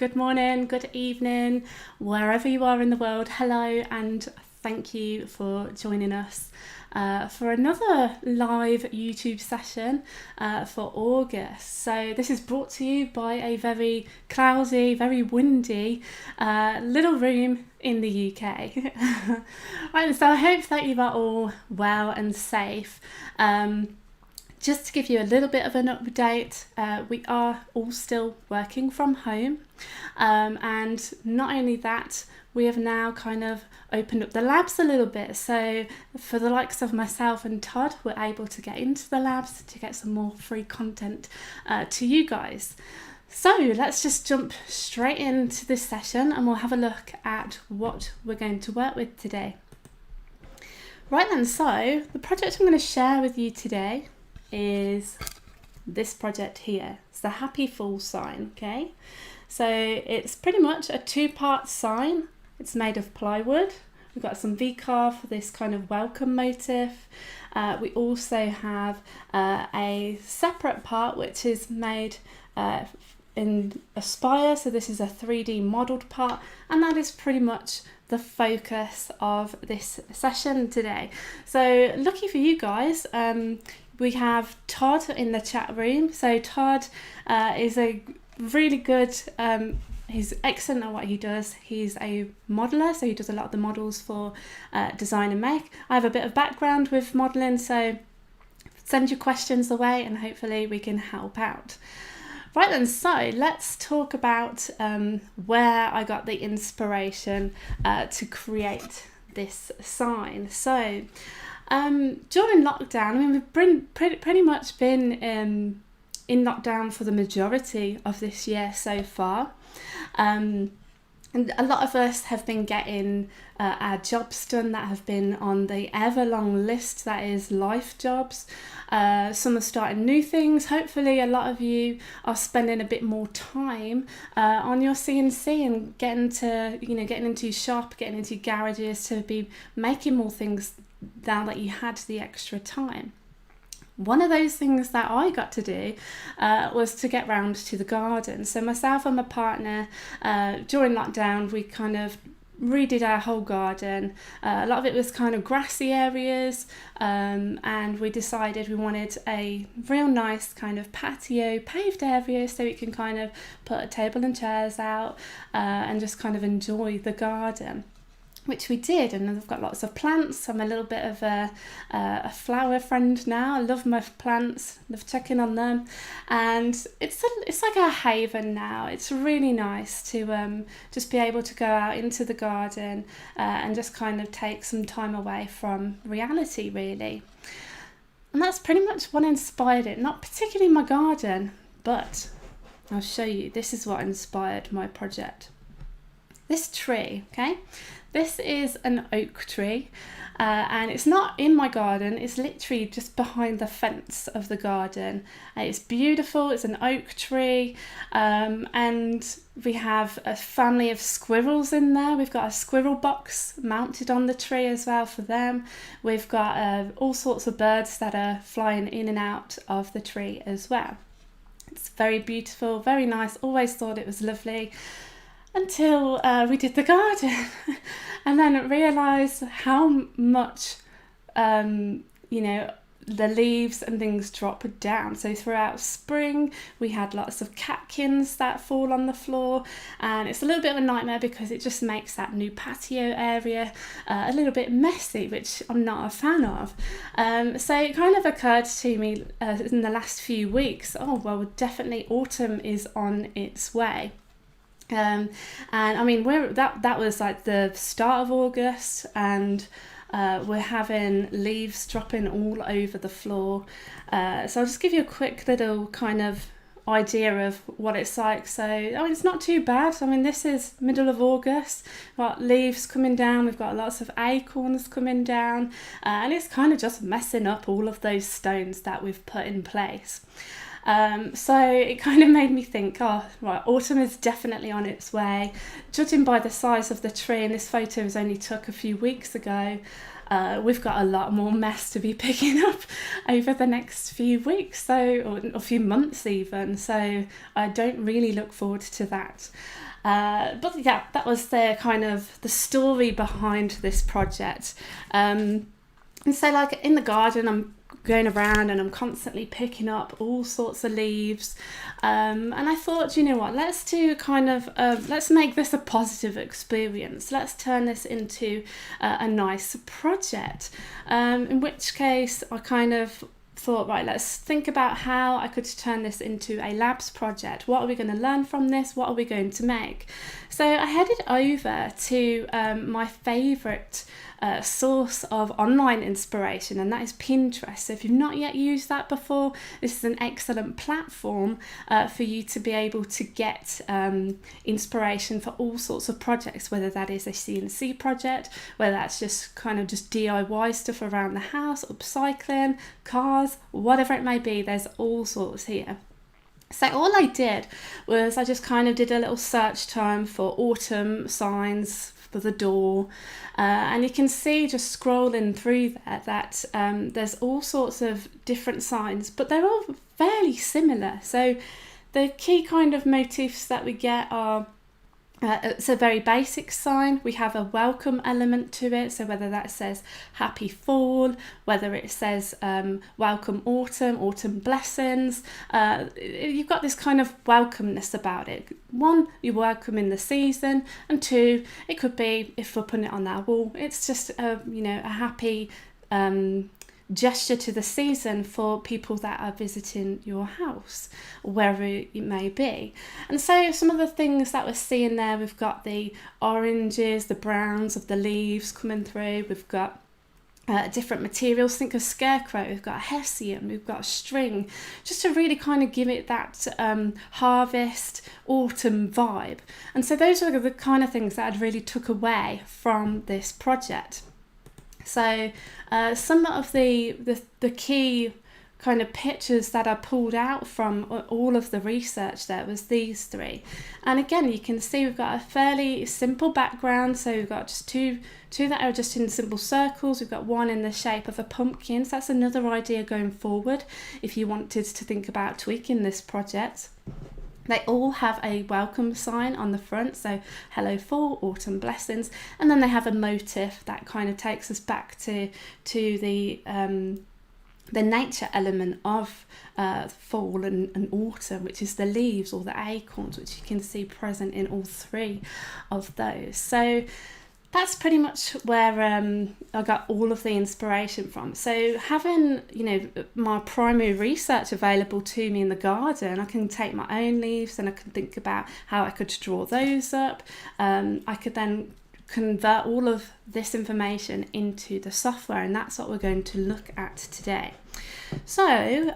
good morning, good evening, wherever you are in the world. Hello, and thank you for joining us for another live YouTube session for August. So this is brought to you by a very cloudy, very windy little room in the UK. Right, so I hope that you are all well and safe. Just to give you a little bit of an update, we are all still working from home, and not only that, we have now kind of opened up the labs a little bit. So for the likes of myself and Todd, we're able to get into the labs to get some more free content to you guys. So let's just jump straight into this session and we'll have a look at what we're going to work with today. Right then, so the project I'm going to share with you today is this project here. It's the Happy Fall sign, okay? So it's pretty much a two-part sign. It's made of plywood. We've got some VCarve for this kind of welcome motif. We also have a separate part which is made in a spire, so this is a 3D modelled part, and that is pretty much the focus of this session today. So lucky for you guys, we have Todd in the chat room. So Todd is a really good, he's excellent at what he does. He's a modeller, so he does a lot of the models for Design and Make. I have a bit of background with modelling, so send your questions away and hopefully we can help out. Right then, so let's talk about where I got the inspiration to create this sign. So during lockdown, I mean, we've pretty much been in lockdown for the majority of this year so far. And a lot of us have been getting our jobs done that have been on the ever long list that is life jobs. Some are starting new things. Hopefully a lot of you are spending a bit more time on your CNC and getting into shop, getting into garages to be making more things now that you had the extra time. One of those things that I got to do was to get round to the garden. So myself and my partner, during lockdown, we kind of redid our whole garden. A lot of it was kind of grassy areas, and we decided we wanted a real nice kind of patio paved area so we can kind of put a table and chairs out and just kind of enjoy the garden, which we did. And I've got lots of plants. I'm a little bit of a flower friend now. I love my plants, love checking on them, and it's like a haven now. It's really nice to just be able to go out into the garden and just kind of take some time away from reality, really. And that's pretty much what inspired it. Not particularly my garden, but I'll show you. This is what inspired my project. This tree, okay? This is an oak tree, and it's not in my garden, it's literally just behind the fence of the garden. It's beautiful, it's an oak tree, and we have a family of squirrels in there. We've got a squirrel box mounted on the tree as well for them. We've got all sorts of birds that are flying in and out of the tree as well. It's very beautiful, very nice, always thought it was lovely. Until we did the garden and then realised how much, the leaves and things drop down. So throughout spring, we had lots of catkins that fall on the floor, and it's a little bit of a nightmare because it just makes that new patio area a little bit messy, which I'm not a fan of. So it kind of occurred to me in the last few weeks, oh, well, definitely autumn is on its way. And I mean, that was like the start of August, and we're having leaves dropping all over the floor. So I'll just give you a quick little kind of idea of what it's like. So I mean, it's not too bad. I mean, this is middle of August. We've got leaves coming down. We've got lots of acorns coming down, and it's kind of just messing up all of those stones that we've put in place. So it kind of made me think, oh, right, autumn is definitely on its way. Judging by the size of the tree, and this photo was only took a few weeks ago, we've got a lot more mess to be picking up over the next few weeks, or a few months even. So I don't really look forward to that. But yeah, that was the kind of the story behind this project. And so like in the garden, I'm going around and I'm constantly picking up all sorts of leaves, and I thought, you know what, let's do kind of let's make this a positive experience, let's turn this into a nice project, in which case I kind of thought, right, let's think about how I could turn this into a labs project. What are we going to learn from this? What are we going to make? So I headed over to my favourite source of online inspiration, and that is Pinterest. So if you've not yet used that before, this is an excellent platform for you to be able to get inspiration for all sorts of projects, whether that is a CNC project, whether that's just kind of just DIY stuff around the house, upcycling, cars, whatever it may be. There's all sorts here. So all I did was I just kind of did a little search term for autumn signs for the door, and you can see just scrolling through there that there's all sorts of different signs, but they're all fairly similar. So the key kind of motifs that we get are it's a very basic sign. We have a welcome element to it, so whether that says happy fall, whether it says welcome autumn, autumn blessings, you've got this kind of welcomeness about it. One, you're welcoming the season, and two, it could be, if we're putting it on our wall, it's just a happy gesture to the season for people that are visiting your house, wherever it may be. And so some of the things that we're seeing there, we've got the oranges, the browns of the leaves coming through, we've got different materials. Think of scarecrow, we've got hessian, we've got string, just to really kind of give it that harvest autumn vibe. And so those are the kind of things that I'd really took away from this project. So some of the key kind of pictures that I pulled out from all of the research there was these three. And again, you can see we've got a fairly simple background. So we've got just two that are just in simple circles. We've got one in the shape of a pumpkin. So that's another idea going forward if you wanted to think about tweaking this project. They all have a welcome sign on the front, so hello fall, autumn blessings, and then they have a motif that kind of takes us back to the nature element of fall and autumn, which is the leaves or the acorns, which you can see present in all three of those. So that's pretty much where I got all of the inspiration from. So having, my primary research available to me in the garden, I can take my own leaves and I can think about how I could draw those up. I could then convert all of this information into the software, and that's what we're going to look at today. So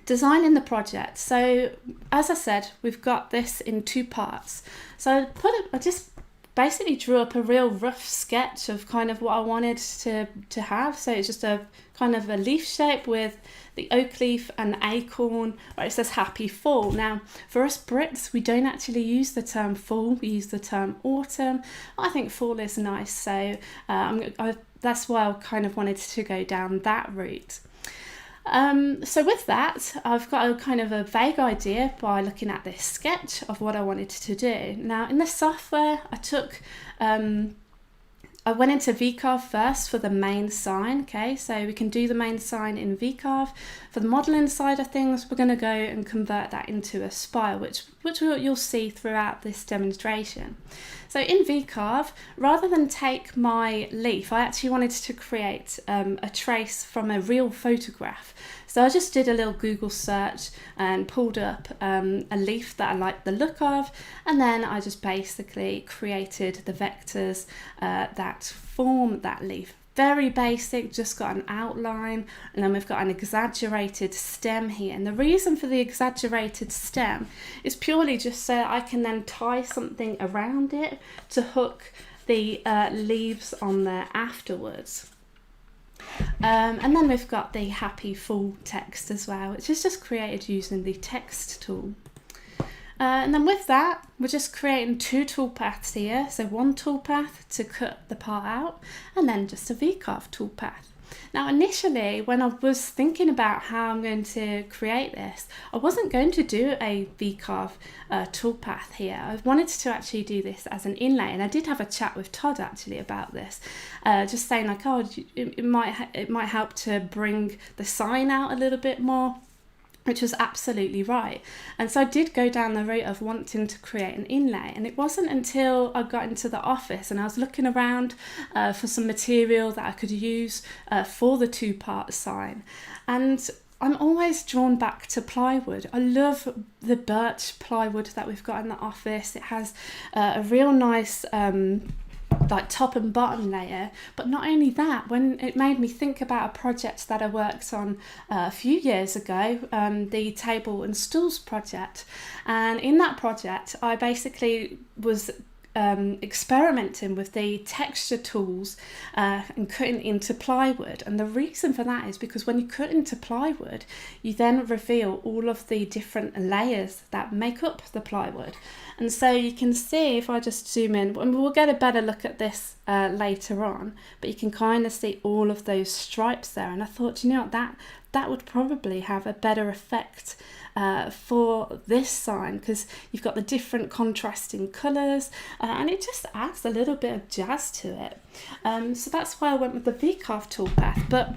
designing the project. So as I said, we've got this in two parts. So I just basically drew up a real rough sketch of kind of what I wanted to have. So it's just a kind of a leaf shape with the oak leaf and the acorn, where it says happy fall. Now, for us Brits, we don't actually use the term fall, we use the term autumn. I think fall is nice, so that's why I kind of wanted to go down that route. So with that, I've got a kind of a vague idea by looking at this sketch of what I wanted to do. Now in the software, I went into VCarve first for the main sign. Okay, so we can do the main sign in VCarve. For the modelling side of things, we're going to go and convert that into a spire, which you'll see throughout this demonstration. So in VCarve, rather than take my leaf, I actually wanted to create a trace from a real photograph. So I just did a little Google search and pulled up a leaf that I liked the look of, and then I just basically created the vectors that form that leaf. Very basic, just got an outline, and then we've got an exaggerated stem here. And the reason for the exaggerated stem is purely just so I can then tie something around it to hook the leaves on there afterwards. And then we've got the happy fall text as well, which is just created using the text tool. And then with that, we're just creating 2 toolpaths here. So 1 toolpath to cut the part out, and then just a VCarve toolpath. Now initially, when I was thinking about how I'm going to create this, I wasn't going to do a VCarve toolpath here. I wanted to actually do this as an inlay, and I did have a chat with Todd actually about this, just saying like, oh, it might help to bring the sign out a little bit more, which was absolutely right. And so I did go down the route of wanting to create an inlay, and it wasn't until I got into the office and I was looking around for some material that I could use for the 2-part sign. And I'm always drawn back to plywood. I love the birch plywood that we've got in the office. It has a real nice like top and bottom layer, but not only that, when it made me think about a project that I worked on a few years ago, the table and stools project, and in that project I basically was experimenting with the texture tools and cutting into plywood. And the reason for that is because when you cut into plywood, you then reveal all of the different layers that make up the plywood. And so you can see, if I just zoom in, and we'll get a better look at this later on, but you can kind of see all of those stripes there. And I thought, you know what, that would probably have a better effect for this sign, because you've got the different contrasting colours, and it just adds a little bit of jazz to it. So that's why I went with the VCarve toolpath. But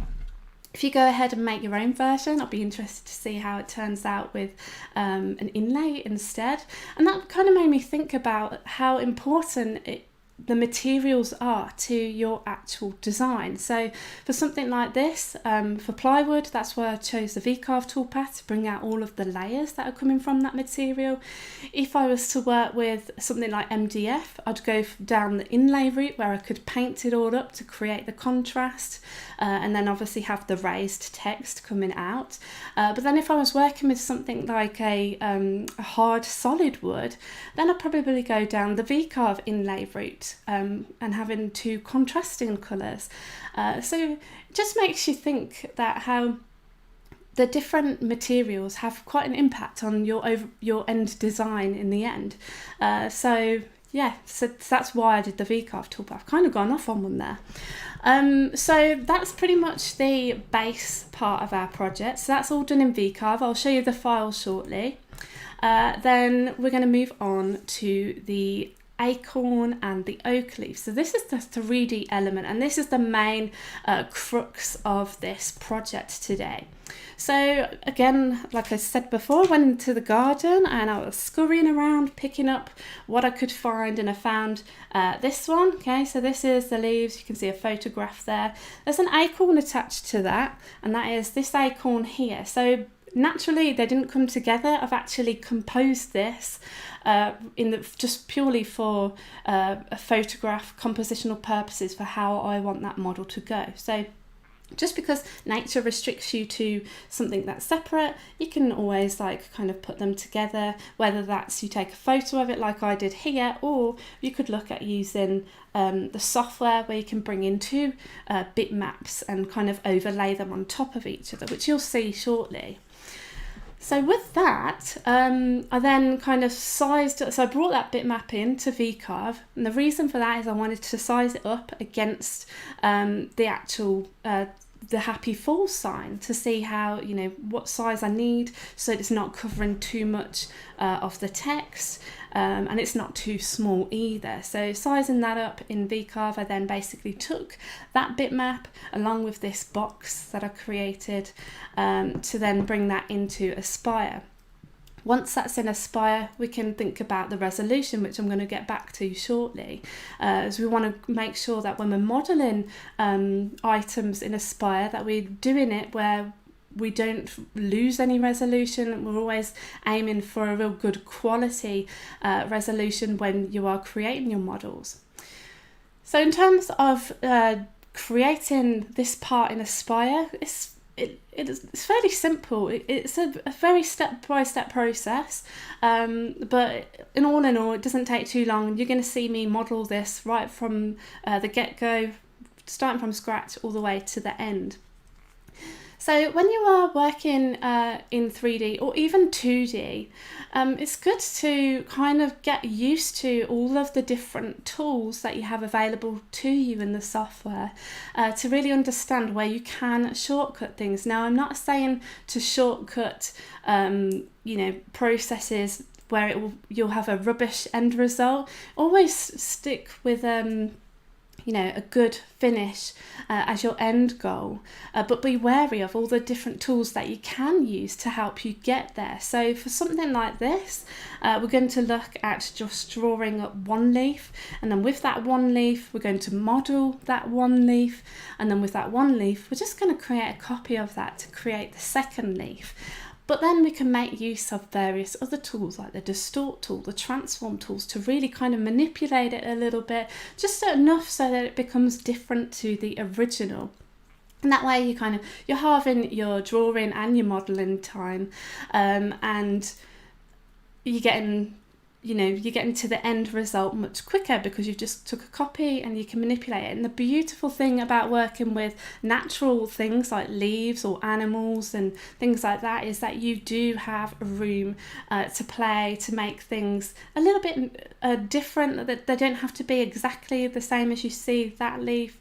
if you go ahead and make your own version, I'll be interested to see how it turns out with an inlay instead. And that kind of made me think about how important the materials are to your actual design. So for something like this, for plywood, that's why I chose the VCarve toolpath, to bring out all of the layers that are coming from that material. If I was to work with something like MDF, I'd go down the inlay route where I could paint it all up to create the contrast, and then obviously have the raised text coming out. But then if I was working with something like a hard solid wood, then I'd probably go down the VCarve inlay route, and having 2 contrasting colours. So it just makes you think that how the different materials have quite an impact on your end design in the end. So that's why I did the VCarve toolpath. I've kind of gone off on one there. So that's pretty much the base part of our project. So that's all done in VCarve. I'll show you the file shortly. Then we're going to move on to the Acorn and the oak leaf. So this is the 3D element, and this is the main crux of this project today. So again, like I said before, I went into the garden and I was scurrying around picking up what I could find, and I found this one. Okay, so this is the leaves. You can see a photograph there. There's an acorn attached to that, and that is this acorn here. So naturally they didn't come together. I've actually composed this just purely for a photograph compositional purposes for how I want that model to go. So just because nature restricts you to something that's separate, you can always like kind of put them together, whether that's you take a photo of it like I did here, or you could look at using the software where you can bring in 2 bitmaps and kind of overlay them on top of each other, which you'll see shortly. So with that, I then kind of sized it. So I brought that bitmap into VCarve, and the reason for that is I wanted to size it up against the actual the happy fall sign, to see how, you know, what size I need so it's not covering too much of the text, and it's not too small either. So sizing that up in VCarve, I then basically took that bitmap along with this box that I created to then bring that into Aspire. Once that's in Aspire, we can think about the resolution, which I'm going to get back to shortly, as we want to make sure that when we're modelling items in Aspire, that we're doing it where we don't lose any resolution. We're always aiming for a real good quality resolution when you are creating your models. So in terms of creating this part in Aspire, it's fairly simple. It's a very step-by-step process, but in all, it doesn't take too long. You're going to see me model this right from the get-go, starting from scratch all the way to the end. So when you are working in 3D or even 2D, it's good to kind of get used to all of the different tools that you have available to you in the software to really understand where you can shortcut things. Now, I'm not saying to shortcut, processes where you'll have a rubbish end result. Always stick with a good finish as your end goal, but be wary of all the different tools that you can use to help you get there. So for something like this, we're going to look at just drawing up one leaf, and then with that one leaf we're going to model that one leaf, and then with that one leaf we're just going to create a copy of that to create the second leaf. But then we can make use of various other tools like the Distort Tool, the Transform tools, to really kind of manipulate it a little bit, just enough so that it becomes different to the original. And that way you're halving your drawing and your modelling time, and you're getting to the end result much quicker because you've just took a copy and you can manipulate it. And the beautiful thing about working with natural things like leaves or animals and things like that is that you do have room to play, to make things a little bit different, that they don't have to be exactly the same as you see that leaf,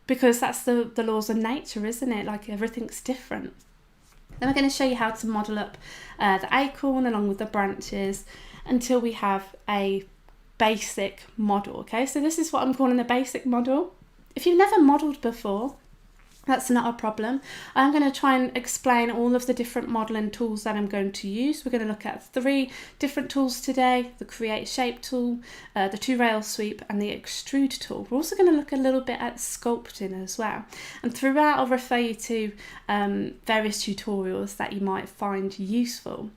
because that's the laws of nature, isn't it? Like, everything's different. Then we're going to show you how to model up the acorn along with the branches until we have a basic model. Okay, so this is what I'm calling the basic model. If you've never modelled before, that's not a problem. I'm going to try and explain all of the different modelling tools that I'm going to use. We're going to look at 3 different tools today: the Create Shape tool, the 2-rail sweep, and the Extrude tool. We're also going to look a little bit at sculpting as well. And throughout I'll refer you to various tutorials that you might find useful.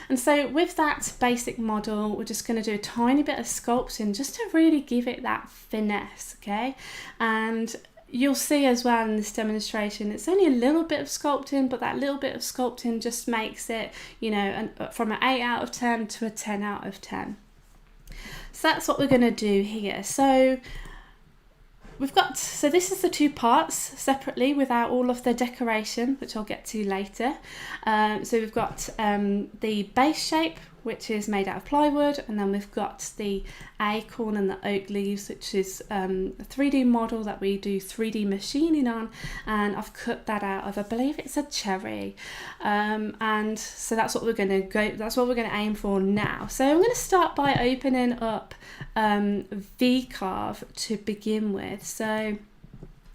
And so with that basic model, we're just going to do a tiny bit of sculpting just to really give it that finesse, okay? And you'll see as well in this demonstration, it's only a little bit of sculpting, but that little bit of sculpting just makes it, from an 8 out of 10 to a 10 out of 10. So that's what we're going to do here. So this is the 2 parts separately without all of the decoration, which I'll get to later. So we've got the base shape, which is made out of plywood, and then we've got the acorn and the oak leaves, which is a 3D model that we do 3D machining on, and I've cut that out of, I believe it's a cherry, and so that's what we're going to aim for now. So I'm going to start by opening up VCarve to begin with. So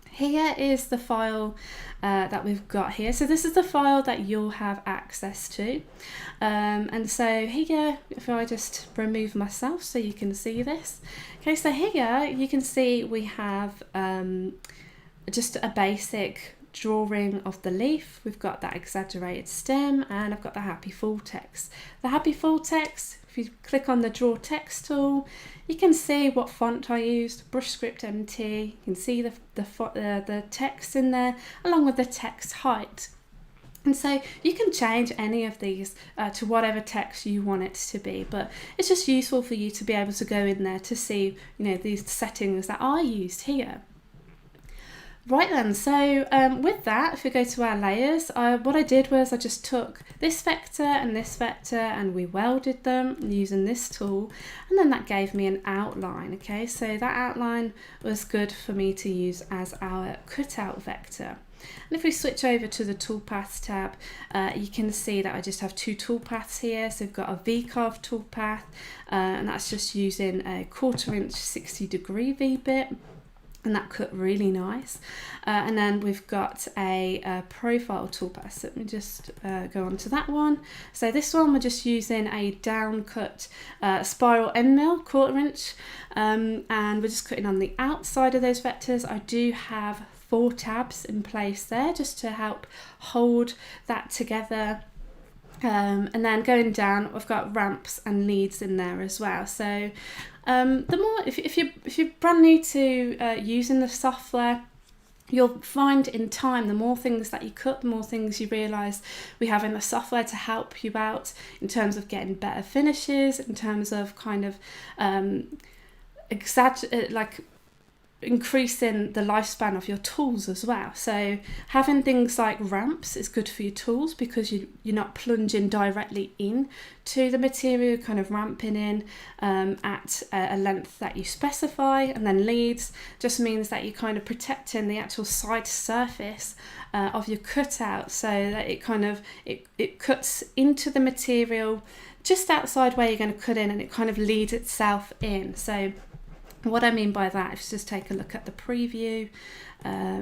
here is the file that we've got here. So this is the file that you'll have access to. And so here, if I just remove myself so you can see this. Okay, so here you can see we have just a basic drawing of the leaf. We've got that exaggerated stem, and I've got the happy full text. The happy full text, if you click on the draw text tool, you can see what font I used, brush script MT. You can see the text in there along with the text height. And so you can change any of these to whatever text you want it to be, but it's just useful for you to be able to go in there to see, these settings that I used here. Right then, so with that, if we go to our layers, what I did was I just took this vector and we welded them using this tool, and then that gave me an outline. Okay, so that outline was good for me to use as our cutout vector. And if we switch over to the toolpaths tab, you can see that I just have 2 toolpaths here. So we've got a VCarve toolpath, and that's just using a 1/4 inch 60-degree V-bit. And that cut really nice. And then we've got a profile toolpath. So let me just go on to that one. So this one we're just using a down cut spiral end mill 1/4 inch, and we're just cutting on the outside of those vectors. I do have 4 tabs in place there just to help hold that together. And then going down, we've got ramps and leads in there as well. So the more, if you're brand new to using the software, you'll find in time, the more things that you cut, the more things you realise we have in the software to help you out in terms of getting better finishes, in terms of kind of increasing the lifespan of your tools as well. So having things like ramps is good for your tools because you're not plunging directly in to the material, kind of ramping in at a length that you specify. And then leads just means that you're kind of protecting the actual side surface of your cutout, so that it kind of it cuts into the material just outside where you're going to cut in, and it kind of leads itself in. So what I mean by that, if you just take a look at the preview,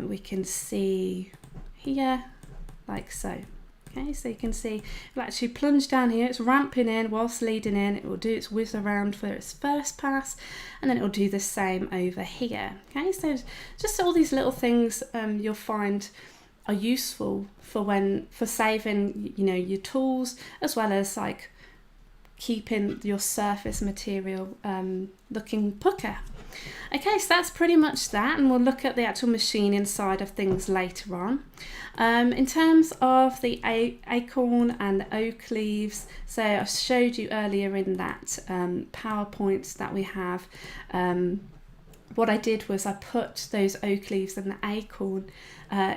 we can see here, like so. Okay, so you can see it'll actually plunge down here, it's ramping in whilst leading in, it will do its whiz around for its first pass, and then it will do the same over here. Okay, so just all these little things you'll find are useful for saving, you know, your tools, as well as like keeping your surface material looking pucker. Okay, so that's pretty much that, and we'll look at the actual machining side of things later on. In terms of the acorn and the oak leaves, so I showed you earlier in that PowerPoint that we have, what I did was I put those oak leaves and the acorn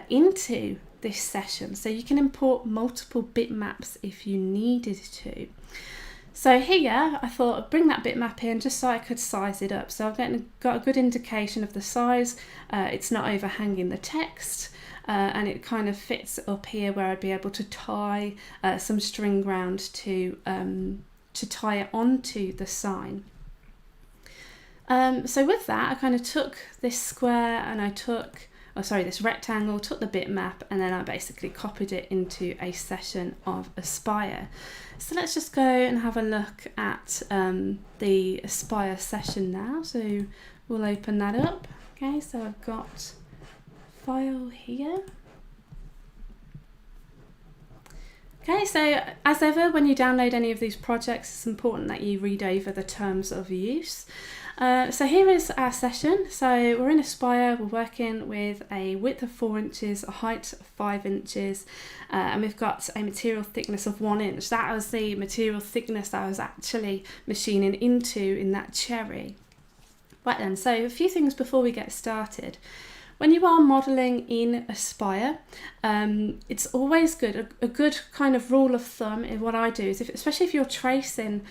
into this session, so you can import multiple bitmaps if you needed to. So here I thought I'd bring that bitmap in just so I could size it up. So I've got a good indication of the size, it's not overhanging the text, and it kind of fits up here where I'd be able to tie some string round to tie it onto the sign. So with that, I kind of took this square and I took, this rectangle, took the bitmap, and then I basically copied it into a session of Aspire. So let's just go and have a look at the Aspire session now. So we'll open that up. Okay, so I've got file here. Okay, so as ever, when you download any of these projects, it's important that you read over the terms of use. So here is our session. So we're in Aspire, we're working with a width of 4 inches, a height of 5 inches, and we've got a material thickness of 1 inch. That was the material thickness that I was actually machining into in that cherry. Right then, so a few things before we get started. When you are modelling in Aspire, it's always good, a good kind of rule of thumb in what I do is, especially if you're tracing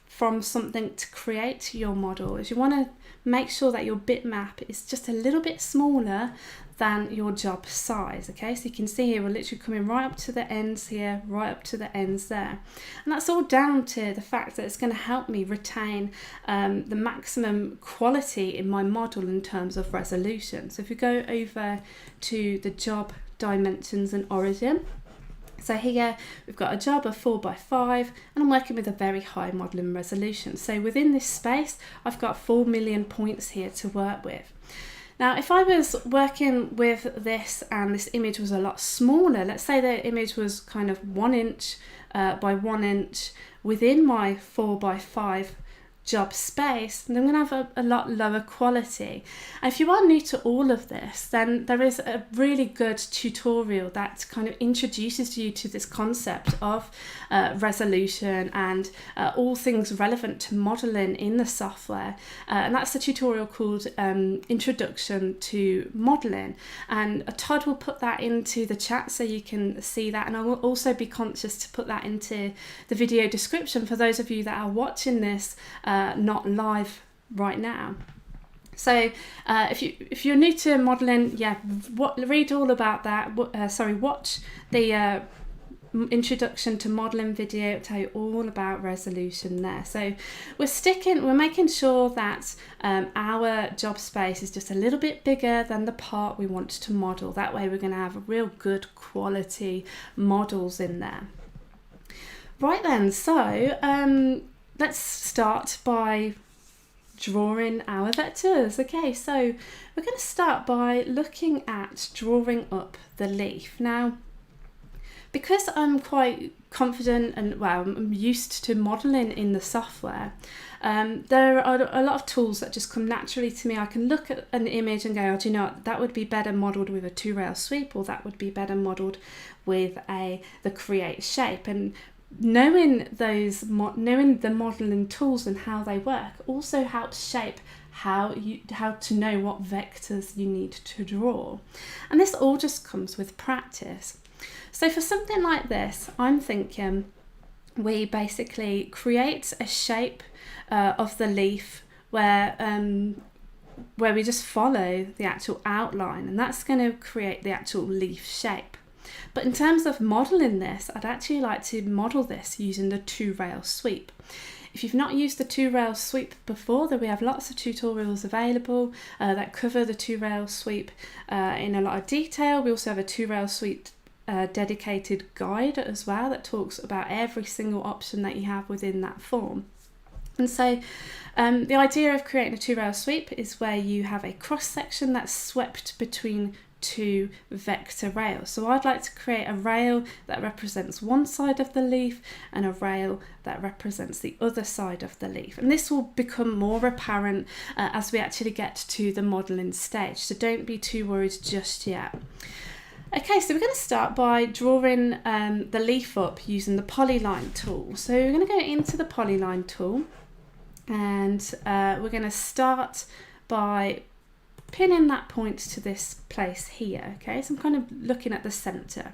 from something to create your model, is you want to make sure that your bitmap is just a little bit smaller than your job size. Okay, so you can see here we're literally coming right up to the ends here, right up to the ends there, and that's all down to the fact that it's going to help me retain the maximum quality in my model in terms of resolution. So if we go over to the job dimensions and origin, so here we've got a job of 4x5 and I'm working with a very high modelling resolution. So within this space I've got 4 million points here to work with. Now if I was working with this and this image was a lot smaller, let's say the image was kind of 1 inch by 1 inch within my 4x5 job space, and I'm going to have a lot lower quality. And if you are new to all of this, then there is a really good tutorial that kind of introduces you to this concept of resolution and all things relevant to modelling in the software, and that's the tutorial called Introduction to Modelling, and Todd will put that into the chat so you can see that, and I will also be conscious to put that into the video description for those of you that are watching this not live right now. So if you're new to modelling, read all about that. Watch the introduction to modelling video. It'll tell you all about resolution there. So we're making sure that our job space is just a little bit bigger than the part we want to model. That way we're going to have real good quality models in there. Right then, so let's start by drawing our vectors. Okay, so we're going to start by looking at drawing up the leaf. Now, because I'm quite confident and I'm used to modelling in the software, there are a lot of tools that just come naturally to me. I can look at an image and go, oh, do you know what? That would be better modelled with a 2-rail sweep, or that would be better modelled with the create shape. And knowing the modelling tools and how they work also helps shape how to know what vectors you need to draw. And this all just comes with practice. So for something like this, I'm thinking we basically create a shape of the leaf where we just follow the actual outline, and that's going to create the actual leaf shape. But in terms of modelling this, I'd actually like to model this using the 2-rail sweep. If you've not used the 2-rail sweep before, then we have lots of tutorials available that cover the 2-rail sweep in a lot of detail. We also have a 2-rail sweep dedicated guide as well that talks about every single option that you have within that form. And so the idea of creating a 2-rail sweep is where you have a cross section that's swept between 2 vector rails. So I'd like to create a rail that represents one side of the leaf and a rail that represents the other side of the leaf. And this will become more apparent as we actually get to the modelling stage. So don't be too worried just yet. Okay, so we're going to start by drawing the leaf up using the polyline tool. So we're going to go into the polyline tool, and we're going to start by pinning that point to this place here. Okay, so I'm kind of looking at the center,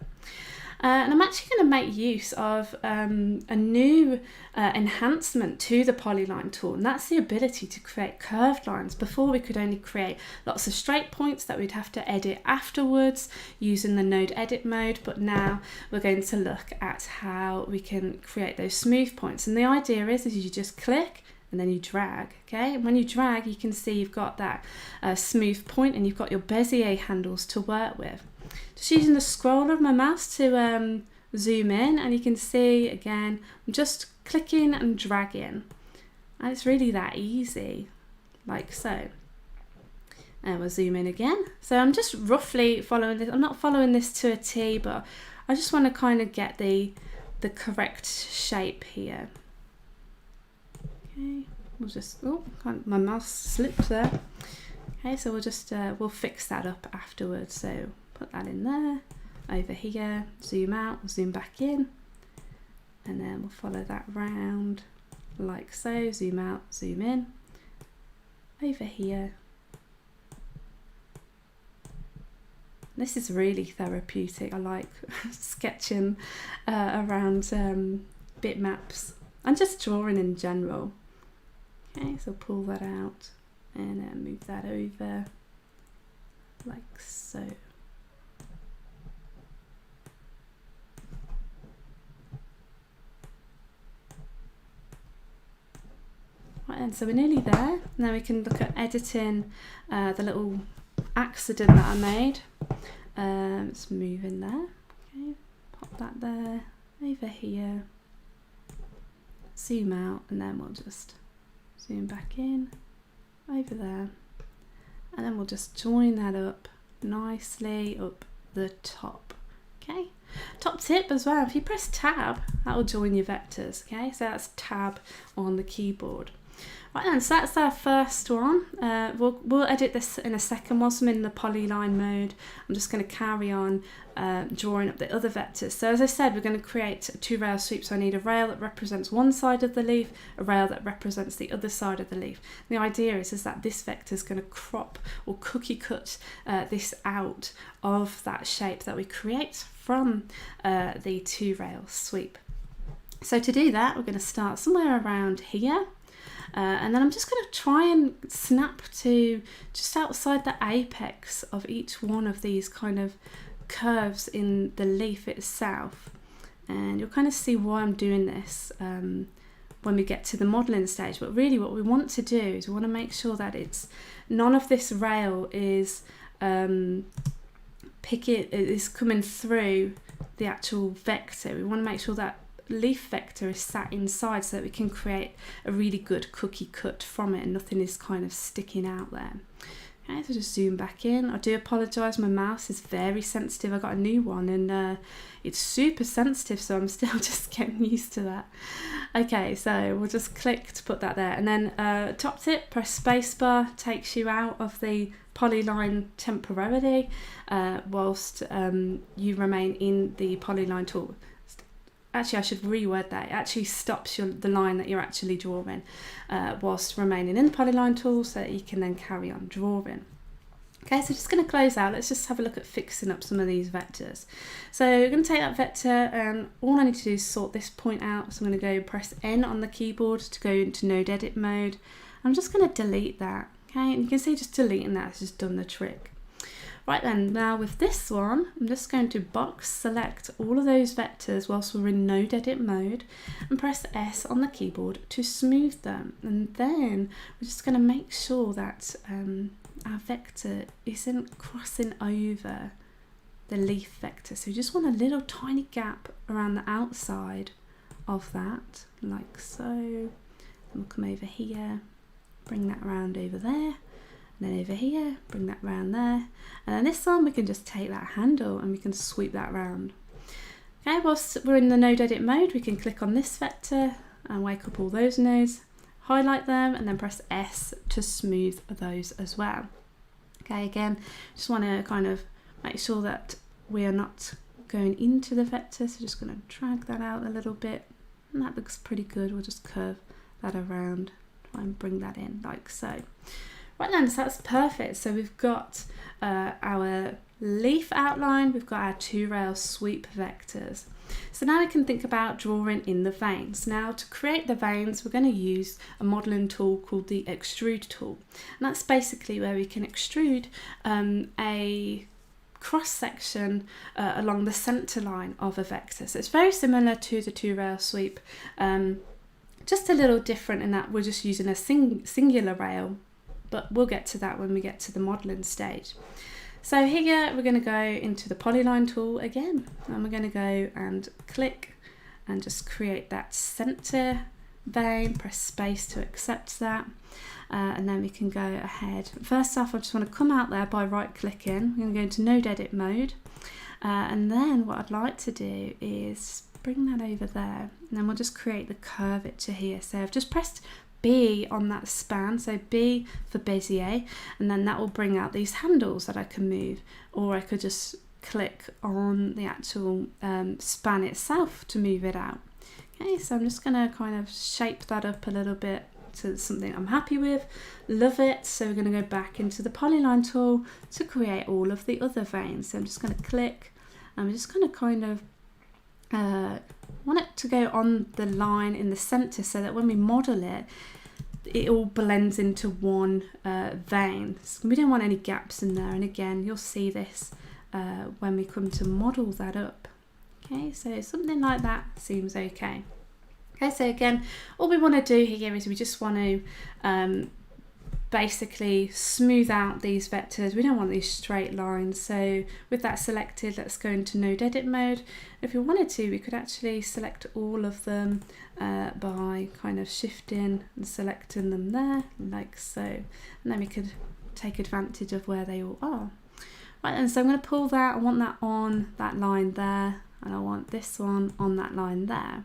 and I'm actually going to make use of a new enhancement to the polyline tool, and that's the ability to create curved lines. Before, we could only create lots of straight points that we'd have to edit afterwards using the node edit mode, but now we're going to look at how we can create those smooth points. And the idea is you just click and then you drag. Okay, and when you drag, you can see you've got that smooth point, and you've got your Bezier handles to work with. Just using the scroll of my mouse to zoom in, and you can see again I'm just clicking and dragging, and it's really that easy, like so. And we'll zoom in again. So I'm just roughly following this. I'm not following this to a T, but I just want to kind of get the correct shape here. Okay, we'll just, my mouse slipped there. Okay, so we'll just we'll fix that up afterwards. So put that in there, over here, zoom out, we'll zoom back in, and then we'll follow that round like so, zoom out, zoom in, over here. This is really therapeutic. I like sketching around bitmaps and just drawing in general. Okay, so pull that out and then move that over like so. Right then, so we're nearly there. Now we can look at editing the little accident that I made. Let's move in there. Okay, pop that there, over here, zoom out, and then we'll just zoom back in, over there, and then we'll just join that up nicely up the top. Okay, top tip as well, if you press tab, that will join your vectors. Okay, so that's tab on the keyboard. Right then, so that's our first one. We'll edit this in a second. Whilst I'm in the polyline mode, I'm just going to carry on drawing up the other vectors. So as I said, we're going to create a 2-rail sweep. So I need a rail that represents one side of the leaf, a rail that represents the other side of the leaf. And the idea is that this vector is going to crop or cookie cut this out of that shape that we create from the 2-rail sweep. So to do that, we're going to start somewhere around here. And then I'm just going to try and snap to just outside the apex of each one of these kind of curves in the leaf itself. And you'll kind of see why I'm doing this when we get to the modelling stage. But really what we want to do is we want to make sure that it's none of this rail is coming through the actual vector. We want to make sure that leaf vector is sat inside so that we can create a really good cookie cut from it and nothing is kind of sticking out there. Okay, so just zoom back in. I do apologise, my mouse is very sensitive. I got a new one and it's super sensitive, so I'm still just getting used to that. Okay, so we'll just click to put that there, and then top tip, press spacebar, takes you out of the polyline temporarily whilst you remain in the polyline tool. actually I should reword that, it actually stops the line that you're actually drawing whilst remaining in the polyline tool, so that you can then carry on drawing. Okay, so just going to close out. Let's just have a look at fixing up some of these vectors. So we're going to take that vector, and all I need to do is sort this point out. So I'm going to go press N on the keyboard to go into node edit mode. I'm just going to delete that. Okay, and you can see just deleting that has just done the trick. Right then, now with this one, I'm just going to box select all of those vectors whilst we're in node edit mode, and press S on the keyboard to smooth them. And then we're just going to make sure that our vector isn't crossing over the leaf vector. So you just want a little tiny gap around the outside of that, like so. And we'll come over here, bring that around over there, and then over here, bring that around there. And then this one, we can just take that handle and we can sweep that around. Okay, whilst we're in the node edit mode, we can click on this vector and wake up all those nodes, highlight them, and then press S to smooth those as well. Okay, again, just want to kind of make sure that we are not going into the vector, so just going to drag that out a little bit, and that looks pretty good. We'll just curve that around, try and bring that in like so. Right then, so that's perfect. So we've got our leaf outline, we've got our 2-rail sweep vectors. So now we can think about drawing in the veins. Now to create the veins, we're going to use a modelling tool called the Extrude tool. And that's basically where we can extrude a cross section along the centre line of a vector. So it's very similar to the 2-rail sweep, just a little different in that we're just using a singular rail, but we'll get to that when we get to the modelling stage. So here we're going to go into the polyline tool again, and we're going to go and click and just create that centre vein, press space to accept that, and then we can go ahead. First off, I just want to come out there by right clicking. I'm going to go into node edit mode, and then what I'd like to do is bring that over there, and then we'll just create the curvature here. So I've just pressed B on that span, so B for Bezier, and then that will bring out these handles that I can move, or I could just click on the actual span itself to move it out. Okay, so I'm just going to kind of shape that up a little bit to something I'm happy with, love it. So we're going to go back into the polyline tool to create all of the other veins. So I'm just going to click, and I'm just going to kind of want it to go on the line in the center, so that when we model it, it all blends into one vein. So we don't want any gaps in there, and again you'll see this when we come to model that up. Okay, so something like that seems okay. Okay, so again, all we want to do here is we just want to basically smooth out these vectors. We don't want these straight lines. So with that selected, let's go into node edit mode. If we wanted to, we could actually select all of them by kind of shifting and selecting them there, like so. And then we could take advantage of where they all are. Right, and so I'm going to pull that. I want that on that line there, and I want this one on that line there.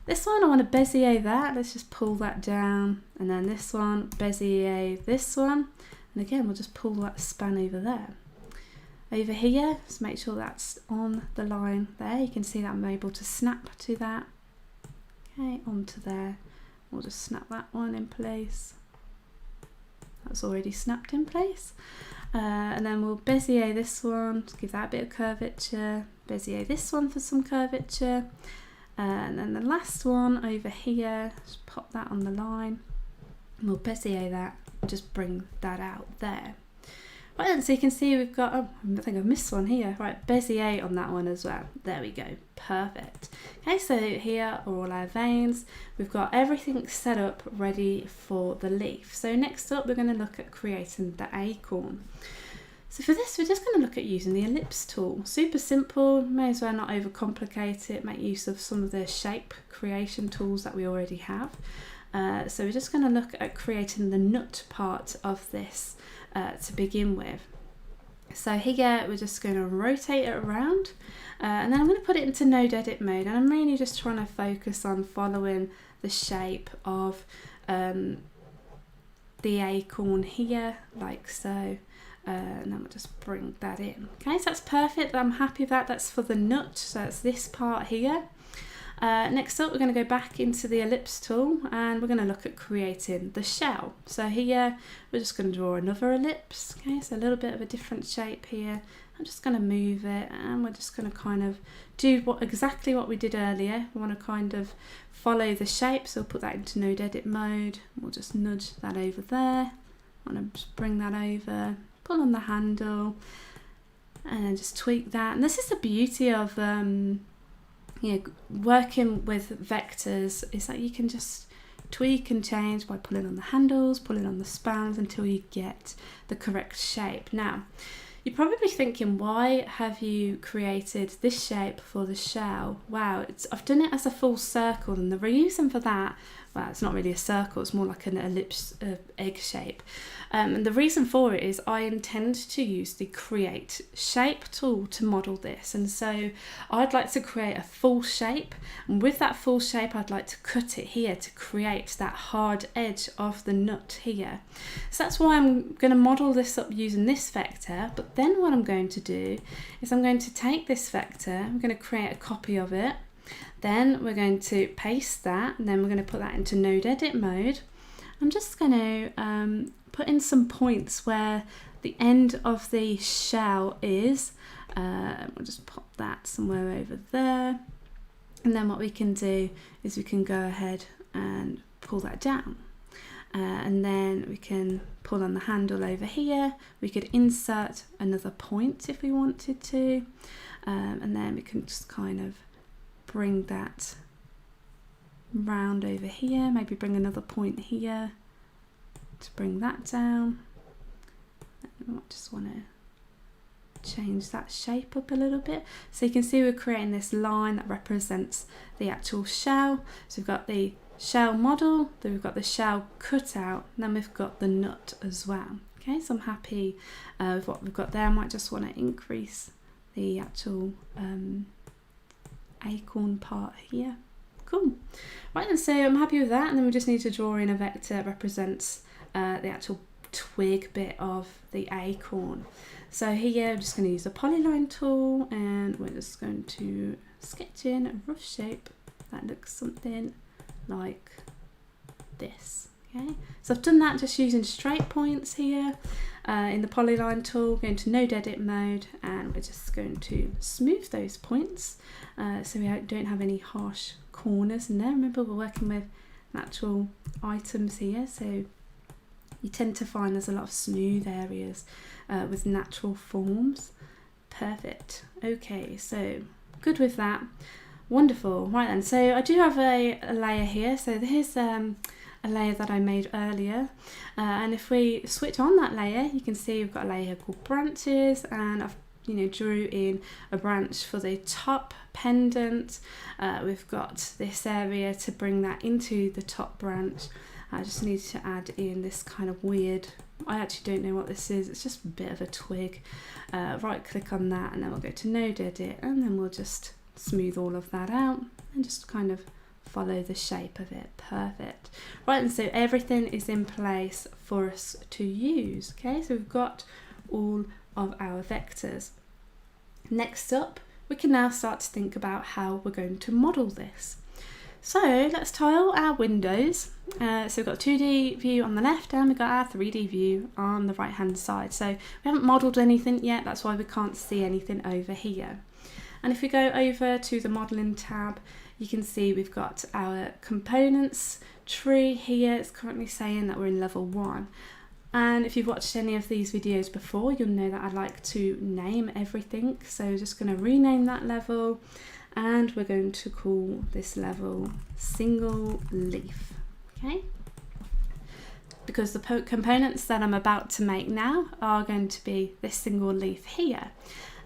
This one, I want to Bezier that. Let's just pull that down. And then this one, Bezier this one. And again, we'll just pull that span over there. Over here, just make sure that's on the line there. You can see that I'm able to snap to that. Okay, onto there. We'll just snap that one in place. That's already snapped in place. And then we'll Bezier this one, just give that a bit of curvature. Bezier this one for some curvature. And then the last one over here, just pop that on the line, and we'll Bezier that, just bring that out there. Right then, so you can see we've got, oh, I think I've missed one here. Right, Bezier on that one as well. There we go, perfect. Okay, so here are all our veins. We've got everything set up ready for the leaf. So next up, we're going to look at creating the acorn. So for this, we're just going to look at using the ellipse tool. Super simple, may as well not overcomplicate it, make use of some of the shape creation tools that we already have. So we're just going to look at creating the nut part of this to begin with. So here, we're just going to rotate it around, and then I'm going to put it into node edit mode, and I'm really just trying to focus on following the shape of the acorn here, like so. And then we'll just bring that in. Okay, so that's perfect. I'm happy with that. That's for the nut. So that's this part here. Next up, we're going to go back into the ellipse tool and we're going to look at creating the shell. So here we're just going to draw another ellipse. Okay, so a little bit of a different shape here. I'm just going to move it and we're just going to kind of do exactly what we did earlier. We want to kind of follow the shape, so we'll put that into node edit mode. We'll just nudge that over there. I want to just bring that over, pull on the handle, and then just tweak that. And this is the beauty of working with vectors, is that you can just tweak and change by pulling on the handles, pulling on the spans until you get the correct shape. Now, you're probably thinking, why have you created this shape for the shell? Wow, I've done it as a full circle, and the reason for that, well, it's not really a circle, it's more like an ellipse egg shape. And the reason for it is I intend to use the Create Shape tool to model this. And so I'd like to create a full shape. And with that full shape, I'd like to cut it here to create that hard edge of the nut here. So that's why I'm going to model this up using this vector. But then what I'm going to do is I'm going to take this vector, I'm going to create a copy of it. Then we're going to paste that, and then we're going to put that into node edit mode. I'm just going to put in some points where the end of the shell is. We'll just pop that somewhere over there. And then what we can do is we can go ahead and pull that down. And then we can pull on the handle over here. We could insert another point if we wanted to. And then we can just kind of bring that round over here, maybe bring another point here to bring that down. I might just want to change that shape up a little bit. So you can see we're creating this line that represents the actual shell. So we've got the shell model, then we've got the shell cutout, and then we've got the nut as well. Okay, so I'm happy with what we've got there. I might just want to increase the actual acorn part here. Cool. Right, and so I'm happy with that, and then we just need to draw in a vector that represents the actual twig bit of the acorn. So here I'm just going to use the polyline tool, and we're just going to sketch in a rough shape that looks something like this. Okay, so I've done that just using straight points here in the polyline tool. Going to node edit mode, and we're just going to smooth those points so we don't have any harsh corners in there. Remember, we're working with natural items here, so you tend to find there's a lot of smooth areas with natural forms. Perfect. Okay, so good with that. Wonderful. Right then, so I do have a layer here. So here's a layer that I made earlier, and if we switch on that layer, you can see we've got a layer here called branches, and I've drew in a branch for the top pendant. We've got this area to bring that into the top branch. I just need to add in this kind of weird, I actually don't know what this is, it's just a bit of a twig. Right click on that, and then we'll go to node edit, and then we'll just smooth all of that out and just kind of follow the shape of it. Perfect. Right, and so everything is in place for us to use. Okay, so we've got all of our vectors. Next up, we can now start to think about how we're going to model this. So let's tile our windows. So we've got a 2D view on the left, and we've got our 3D view on the right hand side. So we haven't modelled anything yet, that's why we can't see anything over here. And if we go over to the modelling tab, you can see we've got our components tree here. It's currently saying that we're in level 1. And if you've watched any of these videos before, you'll know that I like to name everything. So we're just going to rename that level, and we're going to call this level single leaf. Okay, because the components that I'm about to make now are going to be this single leaf here.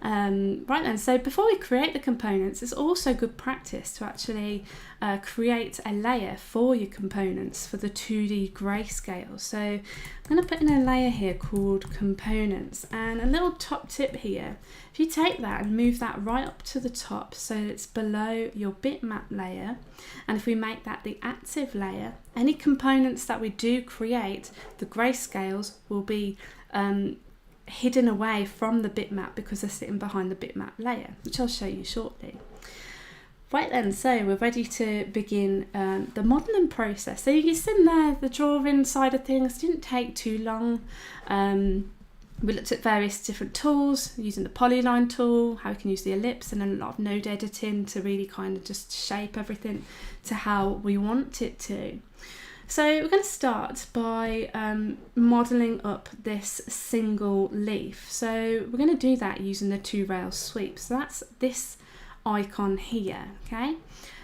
Right then, so before we create the components, it's also good practice to actually create a layer for your components for the 2D grayscale. So I'm going to put in a layer here called components, and a little top tip here. If you take that and move that right up to the top so it's below your bitmap layer, and if we make that the active layer, any components that we do create, the grayscales will be hidden away from the bitmap because they're sitting behind the bitmap layer, which I'll show you shortly. Right then, so we're ready to begin the modelling process. So you see there, the drawing side of things didn't take too long. We looked at various different tools, using the polyline tool, how we can use the ellipse, and then a lot of node editing to really kind of just shape everything to how we want it to. So we're going to start by modelling up this single leaf. So we're going to do that using the 2-rail sweep. So that's this icon here, okay?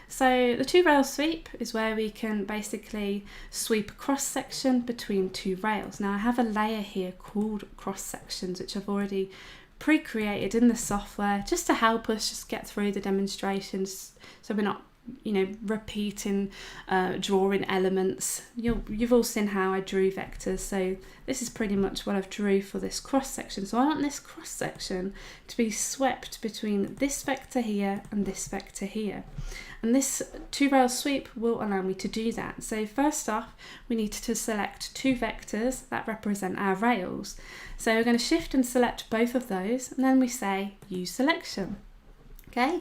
So the 2-rail sweep is where we can basically sweep a cross section between 2 rails. Now I have a layer here called cross sections, which I've already pre-created in the software just to help us just get through the demonstrations, so we're not, you know, repeating drawing elements. You've all seen how I drew vectors, so this is pretty much what I've drew for this cross section. So I want this cross section to be swept between this vector here and this vector here, and this 2-rail sweep will allow me to do that. So first off, we need to select 2 vectors that represent our rails. So we're going to shift and select both of those, and then we say use selection. Okay,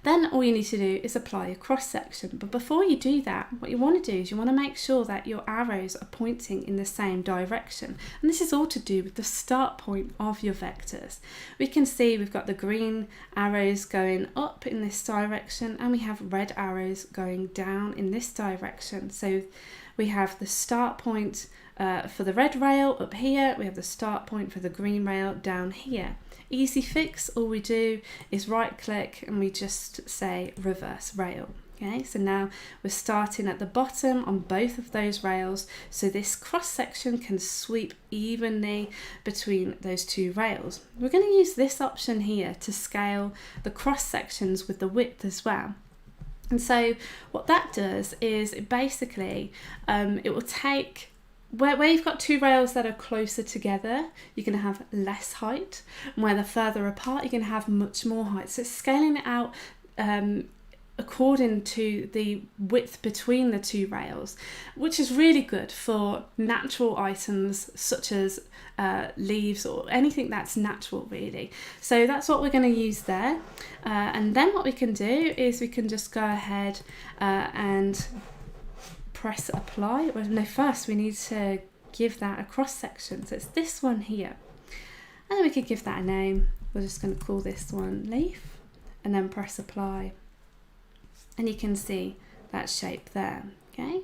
then all you need to do is apply a cross section. But before you do that, what you want to do is you want to make sure that your arrows are pointing in the same direction. And this is all to do with the start point of your vectors. We can see we've got the green arrows going up in this direction, and we have red arrows going down in this direction. So we have the start point for the red rail up here, we have the start point for the green rail down here. Easy fix, all we do is right click and we just say reverse rail. Okay, so now we're starting at the bottom on both of those rails, so this cross section can sweep evenly between those 2 rails. We're going to use this option here to scale the cross sections with the width as well. And so what that does is it basically, it will take, where you've got 2 rails that are closer together, you're going to have less height, and where they're further apart, you're going to have much more height. So it's scaling it out according to the width between the 2 rails, which is really good for natural items such as leaves or anything that's natural really. So that's what we're going to use there, and then what we can do is we can just go ahead and press apply. Well, no, first we need to give that a cross section, so it's this one here, and then we could give that a name. We're just going to call this one leaf, and then press apply, and you can see that shape there. Okay,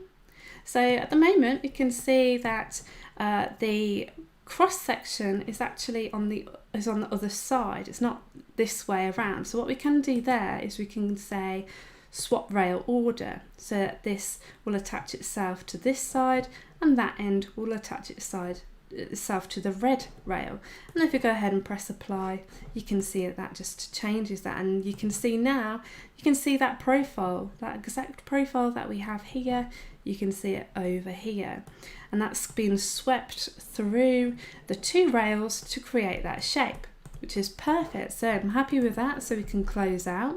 so at the moment you can see that the cross section is actually on the other side, it's not this way around. So what we can do there is we can say swap rail order, so that this will attach itself to this side and that end will attach itself to the red rail. And if you go ahead and press apply, you can see that just changes that, and you can see now, you can see that profile, that exact profile that we have here, you can see it over here, and that's been swept through the 2 rails to create that shape, which is perfect. So I'm happy with that, so we can close out.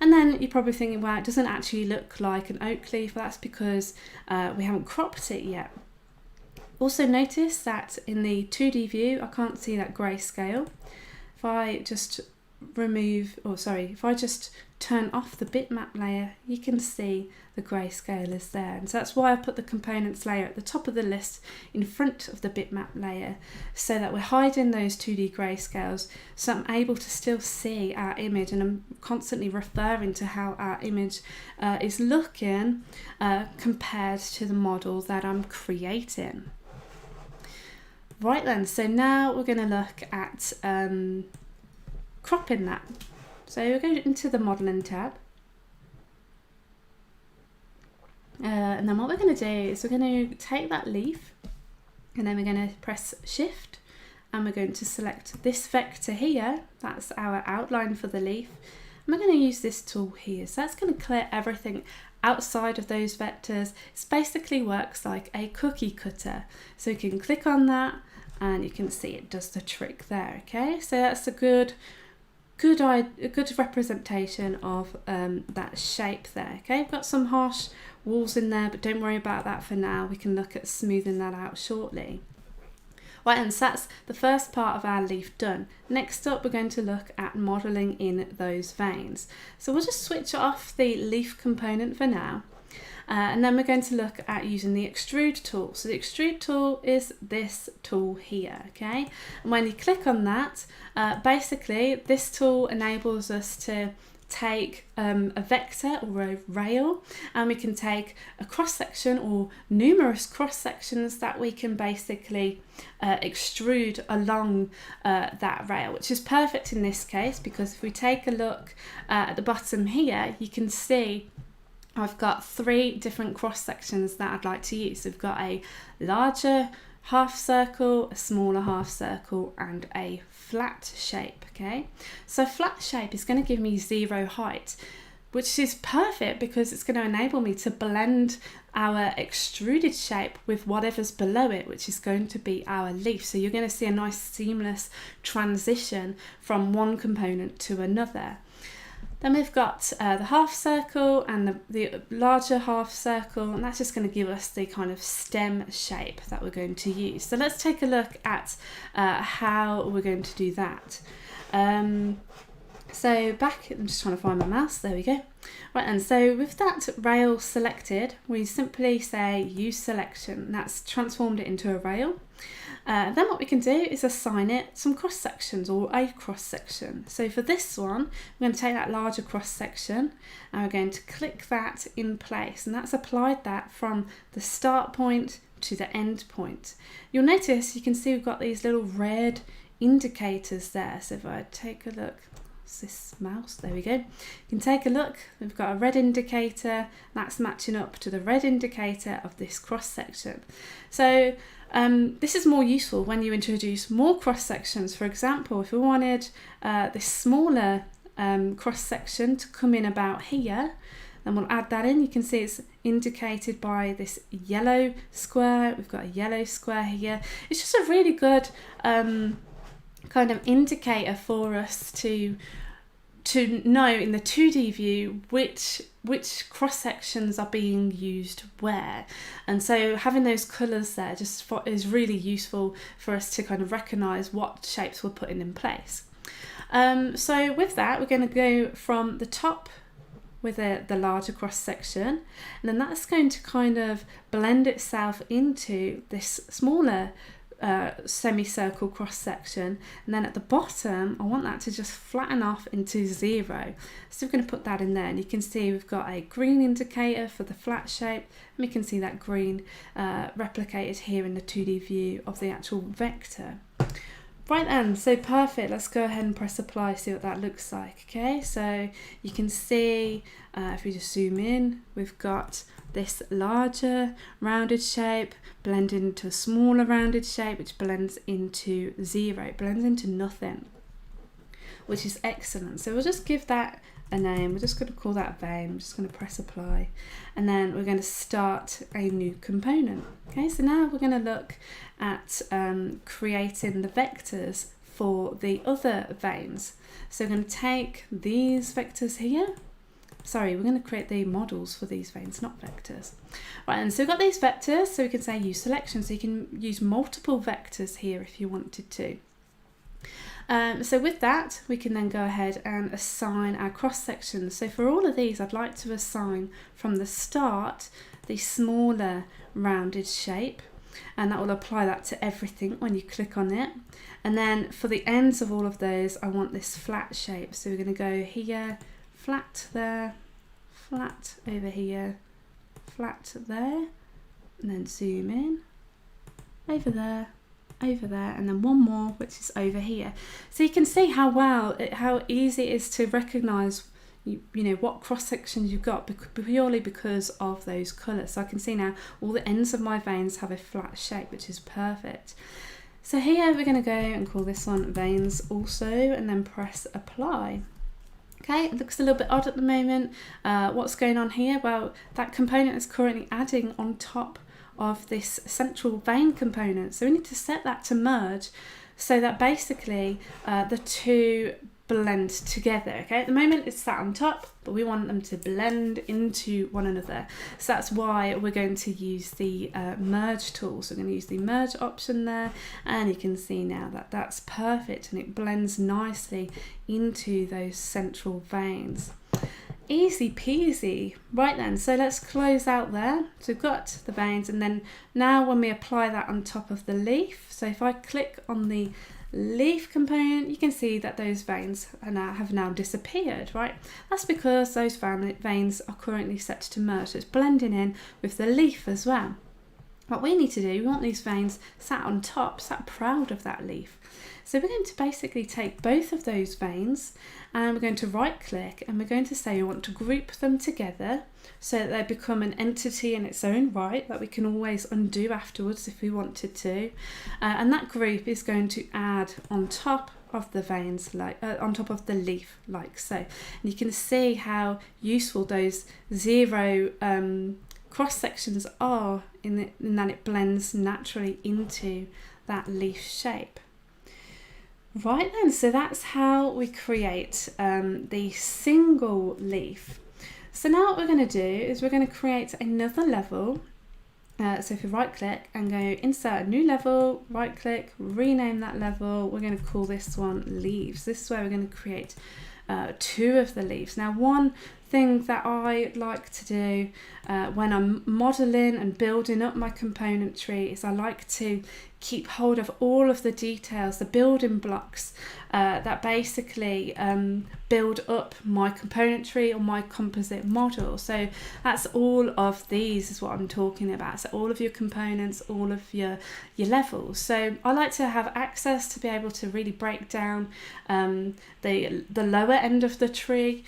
And then you're probably thinking, well, it doesn't actually look like an oak leaf. Well, that's because we haven't cropped it yet. Also notice that in the 2D view, I can't see that grayscale. If I just if I just turn off the bitmap layer, you can see the grayscale is there. And so that's why I put the components layer at the top of the list in front of the bitmap layer, so that we're hiding those 2D grayscales, so I'm able to still see our image, and I'm constantly referring to how our image is looking compared to the model that I'm creating. Right then, so now we're going to look at cropping that. So we'll go into the modelling tab, and then what we're going to do is we're going to take that leaf, and then we're going to press shift, and we're going to select this vector here, that's our outline for the leaf, and we're going to use this tool here. So that's going to clear everything outside of those vectors. It basically works like a cookie cutter, so you can click on that and you can see it does the trick there. Okay, so that's a good representation of that shape there. Okay, we've got some harsh walls in there, but don't worry about that for now. We can look at smoothing that out shortly. Right, and so that's the first part of our leaf done. Next up, we're going to look at modelling in those veins. So we'll just switch off the leaf component for now. And then we're going to look at using the Extrude tool. So the Extrude tool is this tool here, okay? And when you click on that, basically this tool enables us to take a vector or a rail, and we can take a cross section or numerous cross sections that we can basically extrude along that rail, which is perfect in this case, because if we take a look at the bottom here, you can see I've got 3 different cross sections that I'd like to use. We've got a larger half circle, a smaller half circle, and a flat shape, okay? So flat shape is going to give me 0 height, which is perfect because it's going to enable me to blend our extruded shape with whatever's below it, which is going to be our leaf. So you're going to see a nice seamless transition from one component to another. Then we've got the half circle and the larger half circle, and that's just going to give us the kind of stem shape that we're going to use. So let's take a look at how we're going to do that. So back, I'm just trying to find my mouse, there we go. Right, and so with that rail selected, we simply say use selection, and that's transformed it into a rail. Then what we can do is assign it some cross sections or a cross section. So for this one, we're going to take that larger cross section and we're going to click that in place, and that's applied that from the start point to the end point. You'll notice you can see we've got these little red indicators there. So if I take a look, this mouse, there we go, you can take a look, we've got a red indicator that's matching up to the red indicator of this cross section. So this is more useful when you introduce more cross sections. For example, if we wanted this smaller cross section to come in about here, then we'll add that in. You can see it's indicated by this yellow square. We've got a yellow square here. It's just a really good kind of indicator for us to know in the 2D view which cross sections are being used where. And so having those colours there just is really useful for us to kind of recognise what shapes we're putting in place. So with that, we're going to go from the top with the larger cross section, and then that's going to kind of blend itself into this smaller semicircle cross section, and then at the bottom I want that to just flatten off into 0. So we're going to put that in there, and you can see we've got a green indicator for the flat shape, and we can see that green replicated here in the 2D view of the actual vector. Right then, so perfect. Let's go ahead and press apply, see what that looks like. Okay, so you can see if we just zoom in, we've got this larger rounded shape blending into a smaller rounded shape, which blends into 0, it blends into nothing, which is excellent. So we'll just give that a name. We're just going to call that vein. I'm just going to press apply, and then we're going to start a new component. Okay, so now we're going to look at creating the vectors for the other veins. So we're going to take these vectors here. Sorry, we're going to create the models for these veins, not vectors. Right, and so we've got these vectors, so we can say use selection, so you can use multiple vectors here if you wanted to. So with that, we can then go ahead and assign our cross sections. So for all of these, I'd like to assign from the start the smaller rounded shape, and that will apply that to everything when you click on it. And then for the ends of all of those, I want this flat shape. So we're going to go here, flat there, flat over here, flat there, and then zoom in, over there, and then one more, which is over here. So you can see how easy it is to recognise you know what cross sections you've got purely because of those colours. So I can see now all the ends of my veins have a flat shape, which is perfect. So here we're going to go and call this one veins also, and then press apply. Okay, it looks a little bit odd at the moment. What's going on here? Well, that component is currently adding on top of this central vein component. So we need to set that to merge so that basically the two blend together. Okay, at the moment it's sat on top, but we want them to blend into one another. So that's why we're going to use the merge tool. So we're going to use the merge option there, and you can see now that that's perfect and it blends nicely into those central veins. Easy peasy. Right then, so let's close out there. So we've got the veins, and then now when we apply that on top of the leaf, so if I click on the leaf component, you can see that those veins have now disappeared, right? That's because those veins are currently set to merge, so it's blending in with the leaf as well. What we need to do, we want these veins sat on top, sat proud of that leaf. So we're going to basically take both of those veins and we're going to right click and we're going to say we want to group them together so that they become an entity in its own right that we can always undo afterwards if we wanted to. And that group is going to add on top of the veins, like on top of the leaf, like so. And you can see how useful those zero cross sections are in that it blends naturally into that leaf shape. Right then, so that's how we create the single leaf. So now what we're going to do is we're going to create another level. So if you right click and go insert a new level, right click, rename that level, we're going to call this one leaves. This is where we're going to create two of the leaves. Now, one thing that I like to do when I'm modelling and building up my componentry is I like to keep hold of all of the details, the building blocks that basically build up my componentry or my composite model. So that's all of these is what I'm talking about. So all of your components, all of your levels. So I like to have access to be able to really break down the lower end of the tree.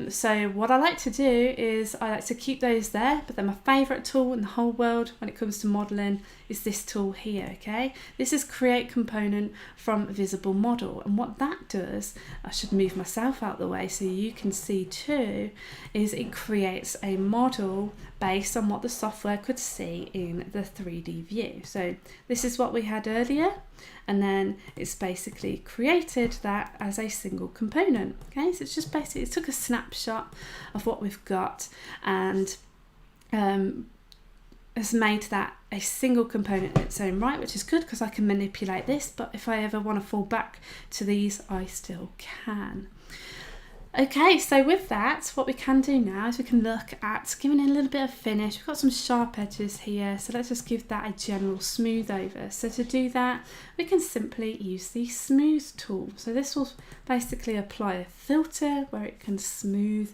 So what I like to do is I like to keep those there, but then my favourite tool in the whole world when it comes to modelling is this tool here, okay? This is create component from visible model, and what that does, I should move myself out the way so you can see too, is it creates a model based on what the software could see in the 3D view. So this is what we had earlier, and then it's basically created that as a single component. Okay, so it's just basically, it took a snapshot of what we've got and has made that a single component in its own right, which is good because I can manipulate this, but if I ever want to fall back to these, I still can. Okay, so with that, what we can do now is we can look at giving it a little bit of finish. We've got some sharp edges here, so let's just give that a general smooth over. So to do that, we can simply use the smooth tool. So this will basically apply a filter where it can smooth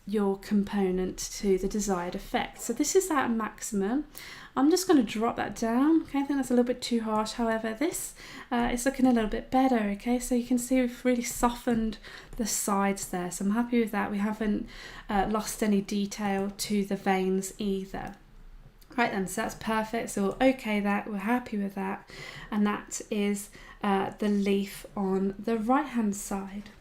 your component to the desired effect. So this is at maximum. I'm just going to drop that down. Okay, I think that's a little bit too harsh. However, this is looking a little bit better. Okay, so you can see we've really softened the sides there. So I'm happy with that. We haven't lost any detail to the veins either. Right then, so that's perfect. So we'll okay that, we're happy with that. And that is the leaf on the right hand side.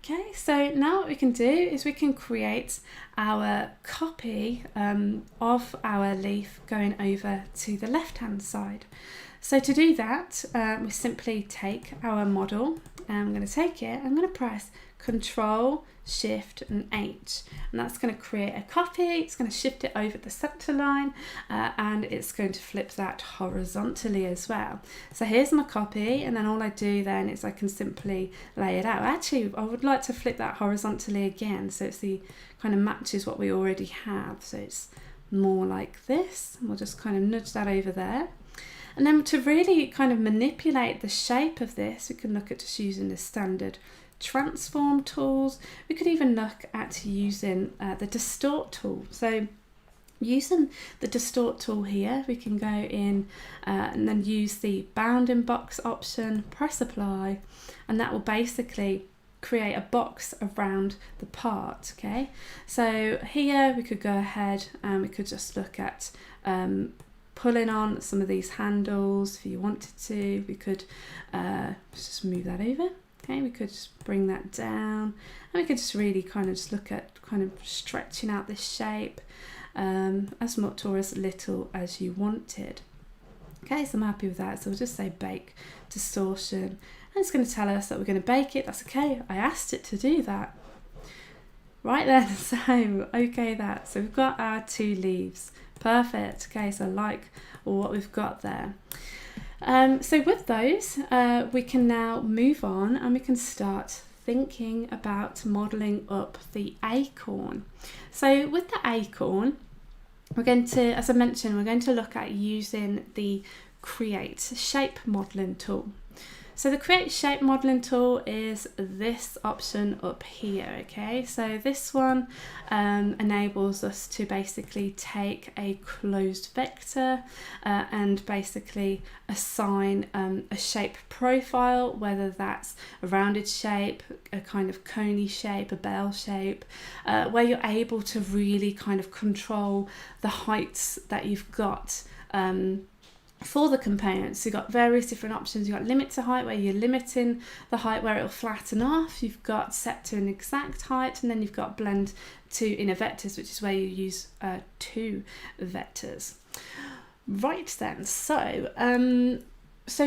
Okay, so now what we can do is we can create our copy of our leaf going over to the left hand side. So to do that, we simply take our model and I'm going to take it, I'm going to press Control, Shift and H, and that's going to create a copy. It's going to shift it over the center line and it's going to flip that horizontally as well. So here's my copy, and then all I do then is I can simply lay it out. Actually, I would like to flip that horizontally again, so it's the kind of matches what we already have. So it's more like this, and we'll just kind of nudge that over there. And then to really kind of manipulate the shape of this, we can look at just using the standard transform tools. We could even look at using the Distort Tool. So using the Distort Tool here, we can go in and then use the bounding box option, press apply, and that will basically create a box around the part. Okay, so here we could go ahead and we could just look at pulling on some of these handles if you wanted to. We could just move that over. Okay, we could just bring that down, and we could just really kind of just look at kind of stretching out this shape as much or as little as you wanted. Okay, so I'm happy with that. So we'll just say bake distortion, and it's going to tell us that we're going to bake it. That's okay, I asked it to do that. Right then, so okay that. So we've got our 2 leaves. Perfect. Okay, so I like what we've got there. So with those, we can now move on and we can start thinking about modelling up the acorn. So with the acorn, we're going to, as I mentioned, we're going to look at using the Create Shape Modelling tool. So the Create Shape Modelling tool is this option up here, okay? So this one enables us to basically take a closed vector and basically assign a shape profile, whether that's a rounded shape, a kind of coney shape, a bell shape, where you're able to really kind of control the heights that you've got for the components. You've got various different options. You've got limit to height, where you're limiting the height where it'll flatten off. You've got set to an exact height, and then you've got blend to inner vectors, which is where you use 2 vectors. Right then, so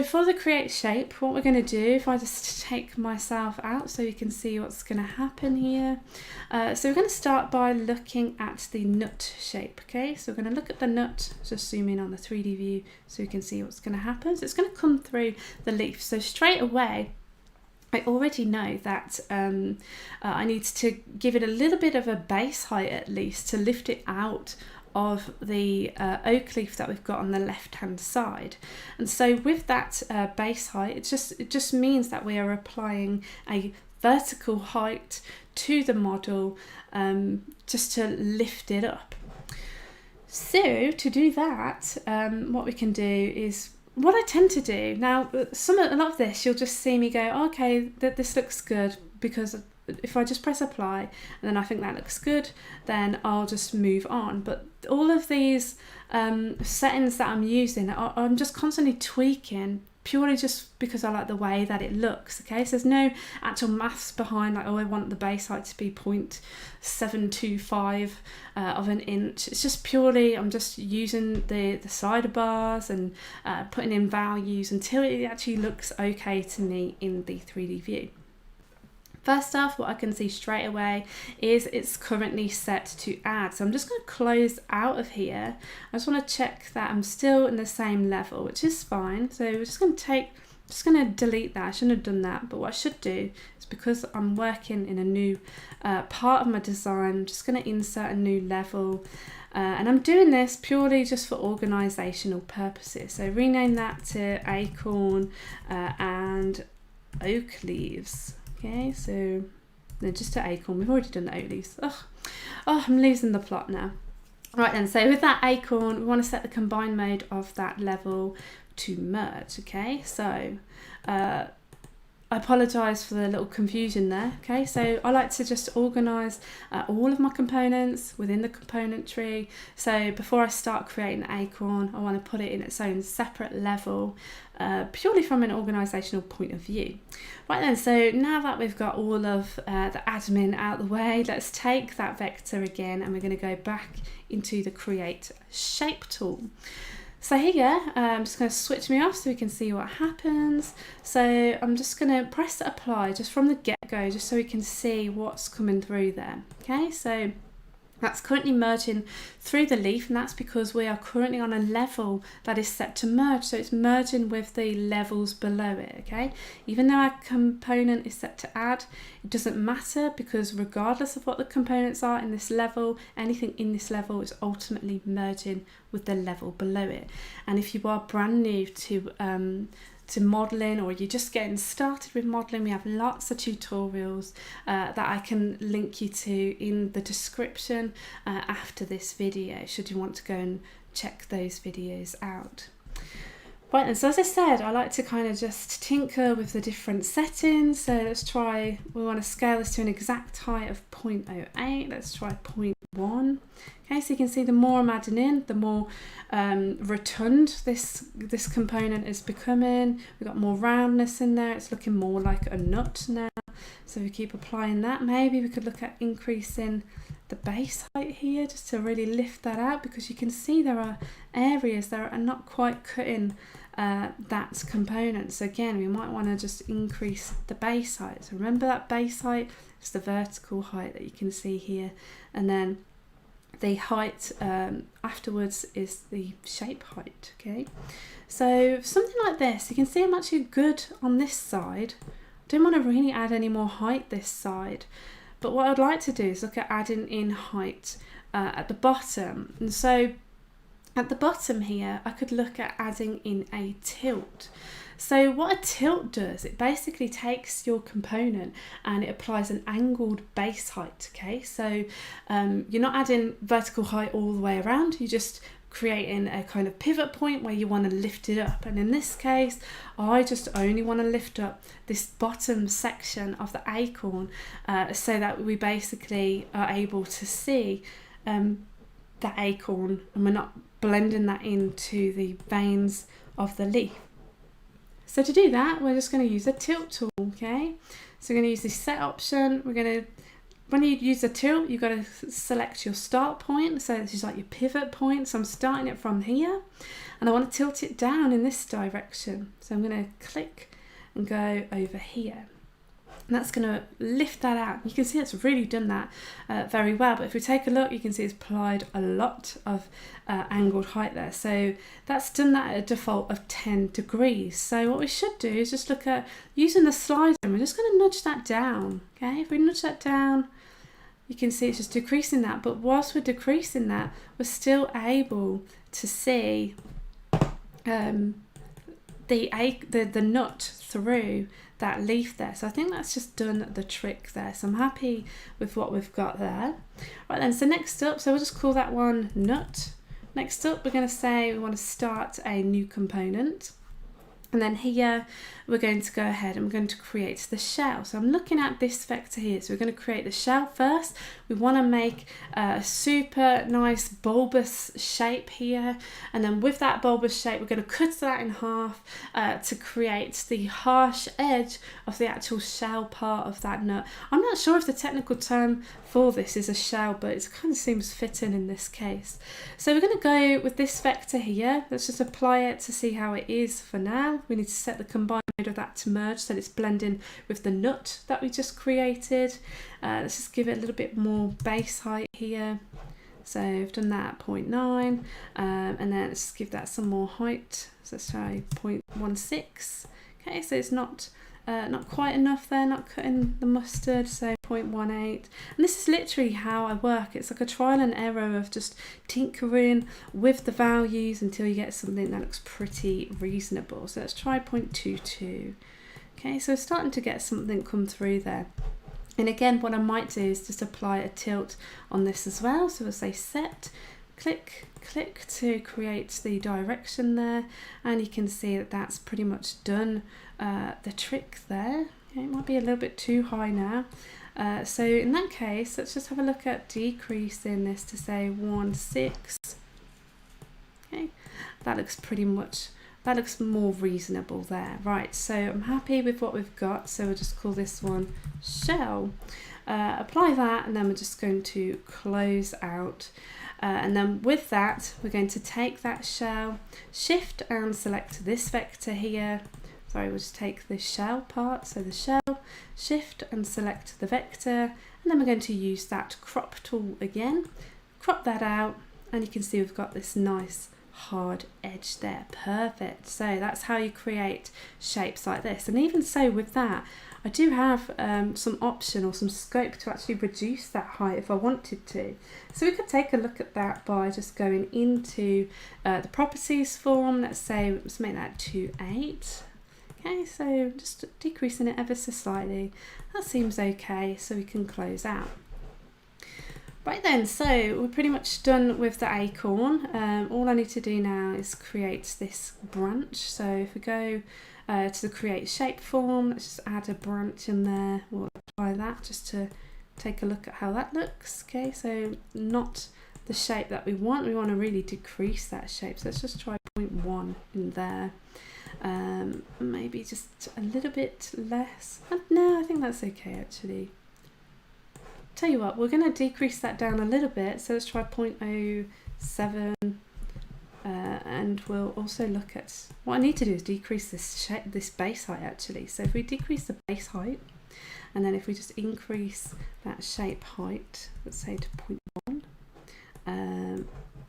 for the create shape, what we're going to do, if I just take myself out so you can see what's going to happen here. So we're going to start by looking at the nut shape, okay? So we're going to look at the nut, just zoom in on the 3D view so you can see what's going to happen. So it's going to come through the leaf. So straight away, I already know that I need to give it a little bit of a base height at least to lift it out of the oak leaf that we've got on the left hand side. And so with that base height, it just means that we are applying a vertical height to the model just to lift it up. So to do that, what we can do is what I tend to do now. A lot of this you'll just see me go, oh, okay, this looks good, because if I just press apply and then I think that looks good, then I'll just move on. But all of these settings that I'm using, I'm just constantly tweaking purely just because I like the way that it looks, okay? So there's no actual maths behind, like, oh, I want the base height to be 0.725 of an inch. It's just purely, I'm just using the sidebars and putting in values until it actually looks okay to me in the 3D view. First off, what I can see straight away is it's currently set to add. So I'm just going to close out of here. I just want to check that I'm still in the same level, which is fine. So we're just going to delete that. I shouldn't have done that, but what I should do is, because I'm working in a new part of my design, I'm just going to insert a new level. And I'm doing this purely just for organisational purposes. So rename that to Acorn and Oak Leaves. Okay, so no, just to Acorn. We've already done the oak leaves. Oh, I'm losing the plot now. Right then, so with that Acorn, we want to set the combine mode of that level to merge. Okay, so I apologise for the little confusion there. Okay, so I like to just organise all of my components within the component tree. So before I start creating the Acorn, I want to put it in its own separate level, purely from an organisational point of view. Right then, so now that we've got all of the admin out of the way, let's take that vector again and we're going to go back into the Create Shape tool. So here, I'm just going to switch me off so we can see what happens. So I'm just going to press apply just from the get-go, just so we can see what's coming through there. Okay, so that's currently merging through the leaf, and that's because we are currently on a level that is set to merge. So it's merging with the levels below it, okay? Even though our component is set to add, it doesn't matter, because regardless of what the components are in this level, anything in this level is ultimately merging with the level below it. And if you are brand new to modelling, or you're just getting started with modelling, we have lots of tutorials that I can link you to in the description after this video, should you want to go and check those videos out. Right then, so as I said, I like to kind of just tinker with the different settings. So let's try, we want to scale this to an exact height of 0.08. Let's try 0.1. Okay, so you can see the more I'm adding in, the more rotund this component is becoming. We've got more roundness in there. It's looking more like a nut now. So we keep applying that. Maybe we could look at increasing the base height here just to really lift that out, because you can see there are areas that are not quite cutting that component. So again, we might want to just increase the base height. So remember that base height is the vertical height that you can see here, and then the height afterwards is the shape height. Okay, so something like this, you can see I'm actually good on this side. I don't want to really add any more height this side, but what I'd like to do is look at adding in height at the bottom. And so at the bottom here, I could look at adding in a tilt. So what a tilt does, it basically takes your component and it applies an angled base height. Okay, so you're not adding vertical height all the way around, you're just creating a kind of pivot point where you want to lift it up. And in this case, I just only want to lift up this bottom section of the acorn so that we basically are able to see the acorn, and we're not blending that into the veins of the leaf. So to do that, we're just going to use a tilt tool. Okay, so we're going to use the set option. We're going to, when you use a tilt, you've got to select your start point. So this is like your pivot point. So I'm starting it from here, and I want to tilt it down in this direction. So I'm going to click and go over here. And that's going to lift that out. You can see it's really done that very well. But if we take a look, you can see it's applied a lot of angled height there. So that's done that at a default of 10 degrees. So what we should do is just look at using the slider, and we're just going to nudge that down. Okay, if we nudge that down, you can see it's just decreasing that. But whilst we're decreasing that, we're still able to see the nut through that leaf there. So I think that's just done the trick there. So I'm happy with what we've got there. Right then, so next up, so we'll just call that one nut. Next up, we're going to say we want to start a new component. And then here, we're going to go ahead and we're going to create the shell. So I'm looking at this vector here. So we're going to create the shell first. We want to make a super nice bulbous shape here. And then with that bulbous shape, we're going to cut that in half to create the harsh edge of the actual shell part of that nut. I'm not sure if the technical term for this is a shell, but it kind of seems fitting in this case. So we're going to go with this vector here. Let's just apply it to see how it is for now. We need to set the combined mode of that to merge so that it's blending with the nut that we just created. Let's just give it a little bit more base height here. So I've done that at 0.9 and then let's just give that some more height. So let's try 0.16. Okay, so it's not quite enough there, not cutting the mustard, so 0.18. And this is literally how I work. It's like a trial and error of just tinkering with the values until you get something that looks pretty reasonable. So let's try 0.22. Okay, so we're starting to get something come through there. And again, what I might do is just apply a tilt on this as well. So we'll say set, click to create the direction there, and you can see that that's pretty much done the trick there. Okay, it might be a little bit too high now. So in that case, let's just have a look at decreasing this to say 1.6. Okay, that looks pretty much, that looks more reasonable there. Right, so I'm happy with what we've got, so we'll just call this one shell. Apply that, and then we're just going to close out. And then with that, we're going to take that shell, shift and select this vector here. Sorry, we'll just take the shell part, so the shell, shift and select the vector, and then we're going to use that crop tool again, crop that out, and you can see we've got this nice hard edge there. Perfect. So that's how you create shapes like this. And even so with that, I do have some option or some scope to actually reduce that height if I wanted to. So we could take a look at that by just going into the properties form. Let's make that 2.8. Okay, so just decreasing it ever so slightly. That seems okay, so we can close out. Right then, so we're pretty much done with the acorn. All I need to do now is create this branch. So if we go to the create shape form, let's just add a branch in there. We'll apply that just to take a look at how that looks. Okay, so not the shape that we want to really decrease that shape. So let's just try 0.1 in there. Maybe just a little bit less. No, I think that's okay actually. tell you what, we're going to decrease that down a little bit. So let's try 0.07. And we'll also look at, what I need to do is decrease this base height actually. So if we decrease the base height, and then if we just increase that shape height, let's say to 0.1,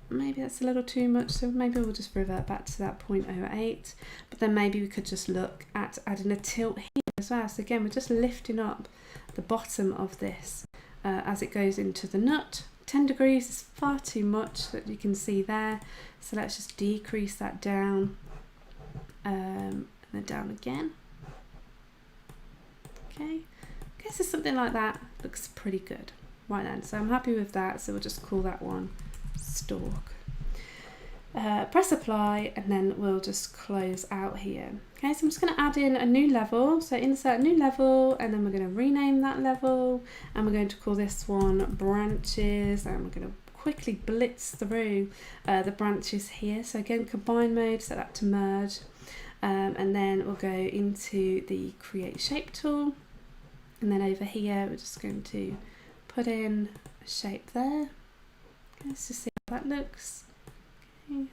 maybe that's a little too much, so maybe we'll just revert back to that 0.08, but then maybe we could just look at adding a tilt here as well. So again, we're just lifting up the bottom of this as it goes into the nut. 10 degrees is far too much, that you can see there, so let's just decrease that down, and then down again. Okay, so something like that looks pretty good. Right then, so I'm happy with that, so we'll just call that one stalk. Press apply, and then we'll just close out here. Okay, so I'm just going to add in a new level, so insert new level, and then we're going to rename that level, and we're going to call this one branches, and we're going to quickly blitz through the branches here. So again, combine mode, set that to merge, and then we'll go into the create shape tool, and then over here we're just going to put in a shape there. Okay, let's just see how that looks. Okay,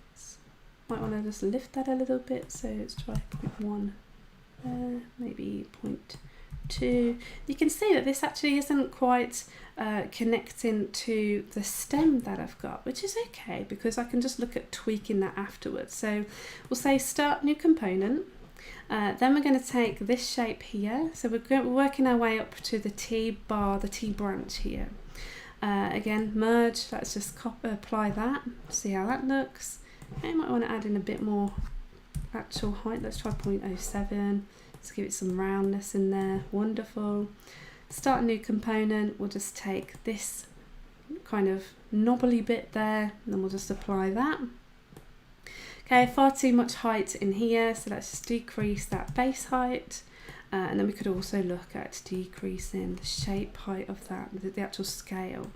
might want to just lift that a little bit, so let's try 0.1 there, maybe 0.2. You can see that this actually isn't quite connecting to the stem that I've got, which is okay because I can just look at tweaking that afterwards. So we'll say start new component, then we're going to take this shape here, so we're working our way up to the T bar, the T branch here. Again, merge, let's just apply that, see how that looks. I might want to add in a bit more actual height. Let's try 0.07. Let's give it some roundness in there. Wonderful. Start a new component. We'll just take this kind of knobbly bit there, and then we'll just apply that. Okay, far too much height in here, so let's just decrease that base height. And then we could also look at decreasing the shape height of that, the actual scale.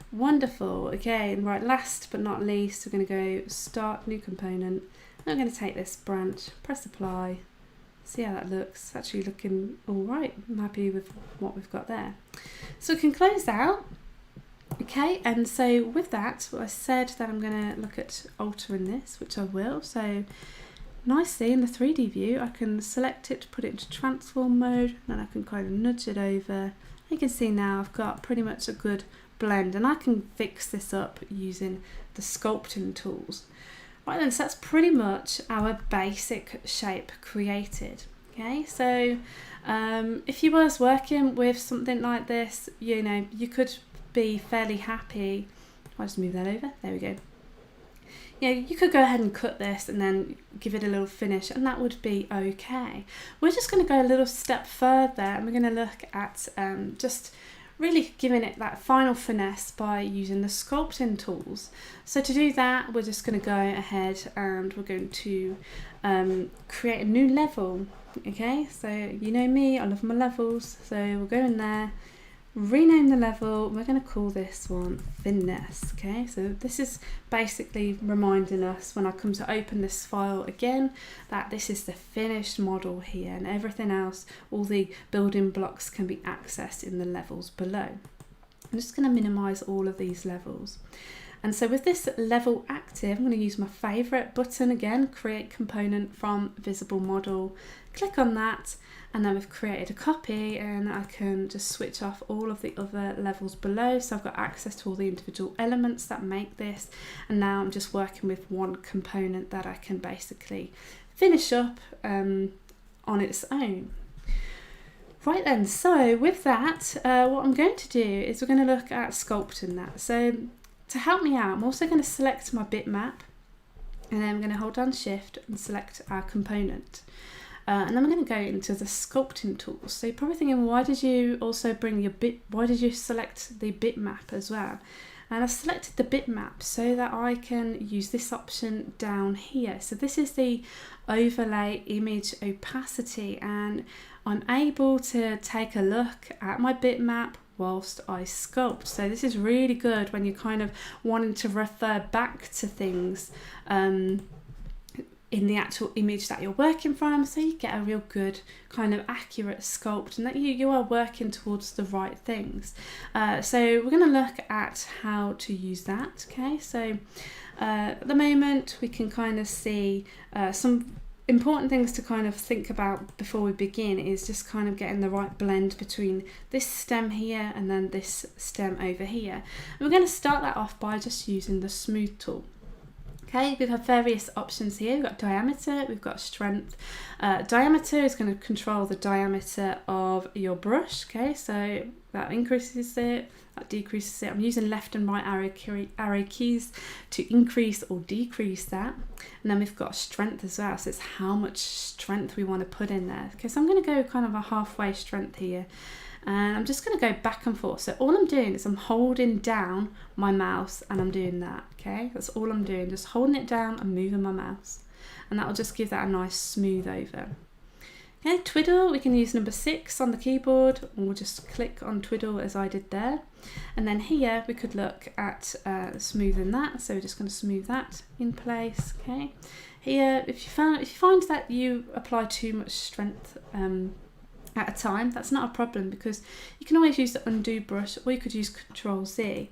Wonderful. Again, right, last but not least, we're going to go start new component. I'm going to take this branch, press apply, see how that looks. It's actually looking all right. I'm happy with what we've got there. So we can close out. Okay, and so with that, I said that I'm going to look at altering this, which I will. So nicely in the 3D view, I can select it, put it into transform mode, and then I can kind of nudge it over. You can see now I've got pretty much a good blend, and I can fix this up using the sculpting tools. Right then, so that's pretty much our basic shape created. Okay, so if you was working with something like this, you know, you could be fairly happy. I'll just move that over, there we go. Yeah, you could go ahead and cut this and then give it a little finish, and that would be okay. We're just going to go a little step further, and we're going to look at just really giving it that final finesse by using the sculpting tools. So to do that, we're just going to go ahead and we're going to create a new level. Okay, so you know me, I love my levels, so we'll go in there, rename the level. We're going to call this one finesse. Okay, so this is basically reminding us when I come to open this file again that this is the finished model here, and everything else, all the building blocks, can be accessed in the levels below. I'm just going to minimize all of these levels. And so with this level active, I'm going to use my favorite button again, create component from visible model. Click on that, and then we've created a copy, and I can just switch off all of the other levels below. So I've got access to all the individual elements that make this, and now I'm just working with one component that I can basically finish up on its own. Right then, so with that, what I'm going to do is we're going to look at sculpting that. So to help me out, I'm also going to select my bitmap, and then I'm going to hold down shift and select our component. And then I'm going to go into the sculpting tools. So you're probably thinking, why did you also bring your why did you select the bitmap as well? And I've selected the bitmap so that I can use this option down here. So this is the overlay image opacity, and I'm able to take a look at my bitmap whilst I sculpt. So this is really good when you're kind of wanting to refer back to things in the actual image that you're working from, so you get a real good kind of accurate sculpt and that you are working towards the right things. So we're going to look at how to use that. Okay, so at the moment we can kind of see some important things to kind of think about before we begin is just kind of getting the right blend between this stem here and then this stem over here. And we're going to start that off by just using the Smudge tool. Okay, we have various options here. We've got diameter, we've got strength. Diameter is going to control the diameter of your brush. Okay, so that increases it, that decreases it. I'm using left and right arrow keys to increase or decrease that. And then we've got strength as well, so it's how much strength we want to put in there. Okay, so I'm going to go kind of a halfway strength here. And I'm just going to go back and forth. So all I'm doing is I'm holding down my mouse and I'm doing that. Okay, that's all I'm doing, just holding it down and moving my mouse. And that will just give that a nice smooth over. Okay, twiddle, we can use number 6 on the keyboard, and we'll just click on twiddle as I did there. And then here we could look at smoothing that. So we're just going to smooth that in place. Okay, here if you find that you apply too much strength at a time, that's not a problem, because you can always use the undo brush, or you could use Control Z.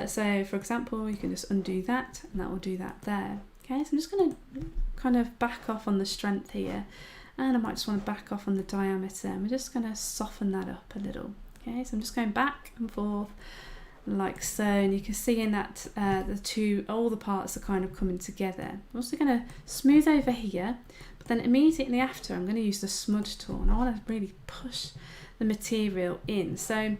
So for example, you can just undo that and that will do that there. Okay, so I'm just going to kind of back off on the strength here, and I might just want to back off on the diameter, and we're just going to soften that up a little. Okay, so I'm just going back and forth like so, and you can see in that all the parts are kind of coming together. I'm also going to smooth over here, but then immediately after I'm going to use the Smudge tool, and I want to really push the material in. So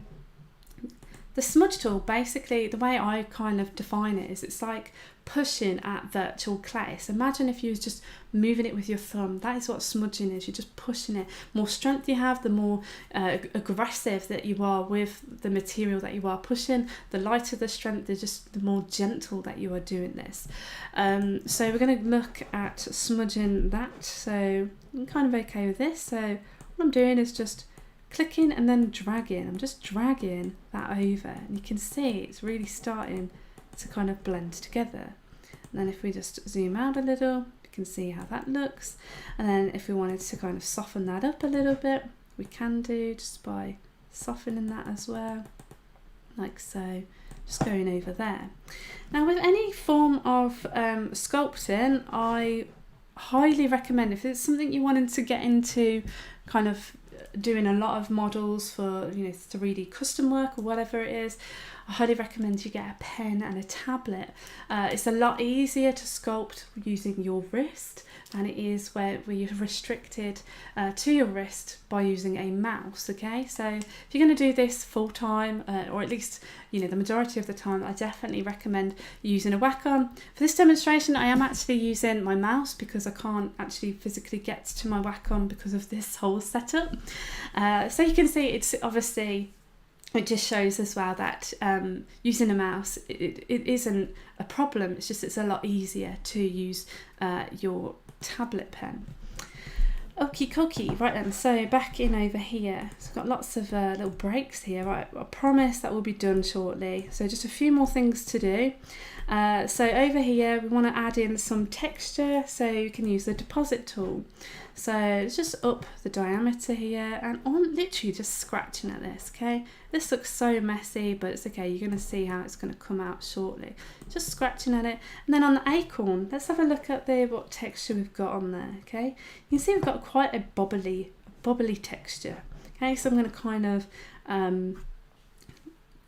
the Smudge tool, basically the way I kind of define it is it's like pushing at virtual clay. So imagine if you was just moving it with your thumb. That is what smudging is. You're just pushing it. More strength you have, the more aggressive that you are with the material that you are pushing. The lighter the strength, the more gentle that you are doing this. So we're going to look at smudging that. So I'm kind of okay with this. So what I'm doing is just clicking and then dragging. I'm just dragging that over, and you can see it's really starting to kind of blend together. And then if we just zoom out a little, you can see how that looks. And then if we wanted to kind of soften that up a little bit, we can do just by softening that as well, like so, just going over there. Now with any form of sculpting, I highly recommend, if it's something you wanted to get into, kind of doing a lot of models for 3D custom work or whatever it is, I highly recommend you get a pen and a tablet. It's a lot easier to sculpt using your wrist than it is where you're restricted to your wrist by using a mouse. Okay, so if you're going to do this full time, or at least the majority of the time, I definitely recommend using a Wacom. For this demonstration, I am actually using my mouse because I can't actually physically get to my Wacom because of this whole setup. So you can see it's obviously, it just shows as well that using a mouse, it isn't a problem. It's just it's a lot easier to use your tablet pen. Okie dokie, right then, so back in over here. So I've got lots of little breaks here. Right, I promise that will be done shortly. So just a few more things to do. So over here we want to add in some texture, so you can use the deposit tool. So it's just up the diameter here, and I'm literally just scratching at this. Okay, this looks so messy, but it's okay, you're going to see how it's going to come out shortly. Just scratching at it. And then on the Acorn, let's have a look at what texture we've got on there. Okay, you can see we've got quite a bubbly texture. Okay, so I'm going to kind of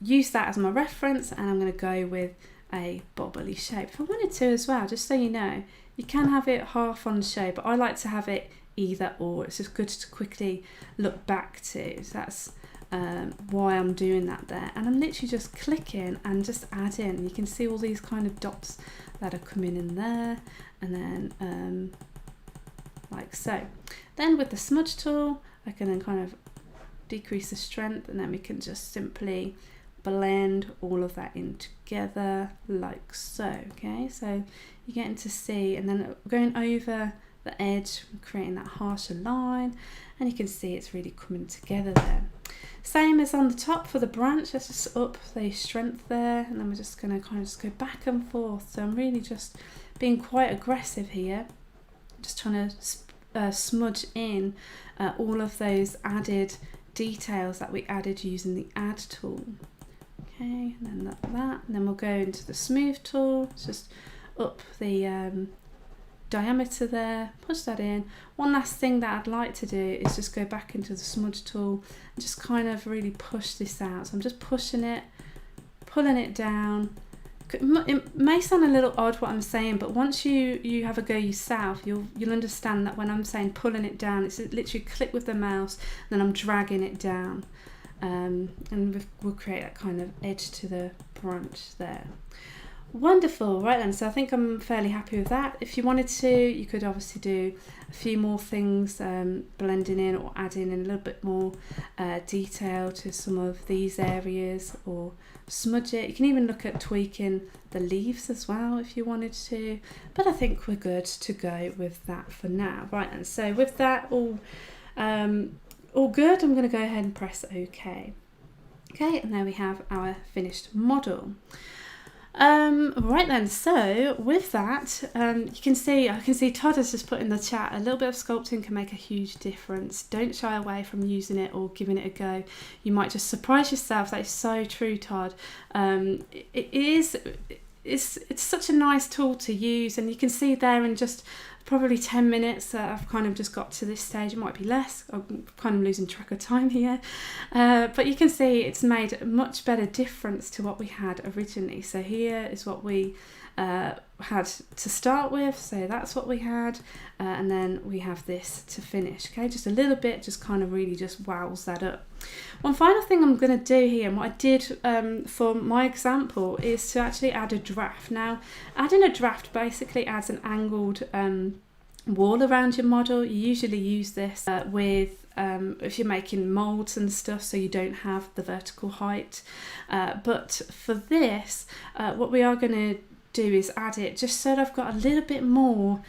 use that as my reference, and I'm going to go with a bubbly shape. If I wanted to as well, just so you know, you can have it half on shape, but I like to have it either or. It's just good to quickly look back to. So that's why I'm doing that there. And I'm literally just clicking and just adding. You can see all these kind of dots that are coming in there, and then like so. Then with the Smudge tool, I can then kind of decrease the strength, and then we can just simply blend all of that in together like so. Okay, so you're getting to see, and then going over the edge, creating that harsher line, and you can see it's really coming together there. Same as on the top for the branch, let's just up the strength there, and then we're just going to kind of just go back and forth. So I'm really just being quite aggressive here, just trying to smudge in all of those added details that we added using the add tool. Okay, and then that, and then we'll go into the smooth tool, just up the diameter there, push that in. One last thing that I'd like to do is just go back into the smudge tool and just kind of really push this out. So I'm just pushing it, pulling it down. It may sound a little odd what I'm saying, but once you have a go yourself, you'll understand that when I'm saying pulling it down, it's literally click with the mouse, then I'm dragging it down, and we'll create that kind of edge to the branch there. Wonderful. Right then, so I think I'm fairly happy with that. If you wanted to, you could obviously do a few more things, blending in or adding in a little bit more detail to some of these areas, or smudge it. You can even look at tweaking the leaves as well if you wanted to, but I think we're good to go with that for now. Right, and so with that all good, I'm going to go ahead and press OK. Okay, and there we have our finished model. Right then, so with that, I can see Todd has just put in the chat, a little bit of sculpting can make a huge difference. Don't shy away from using it or giving it a go. You might just surprise yourself. That is so true, Todd. It's such a nice tool to use, and you can see there in just probably 10 minutes that I've kind of just got to this stage. It might be less, I'm kind of losing track of time here, but you can see it's made a much better difference to what we had originally. So here is what we had to start with, so that's what we had, and then we have this to finish. Okay, just a little bit, just kind of really just wows that up. One final thing I'm going to do here, and what I did for my example, is to actually add a draft. Now, adding a draft basically adds an angled wall around your model. You usually use this with if you're making molds and stuff, so you don't have the vertical height, but for this what we are going to do is add it just so that I've got a little bit more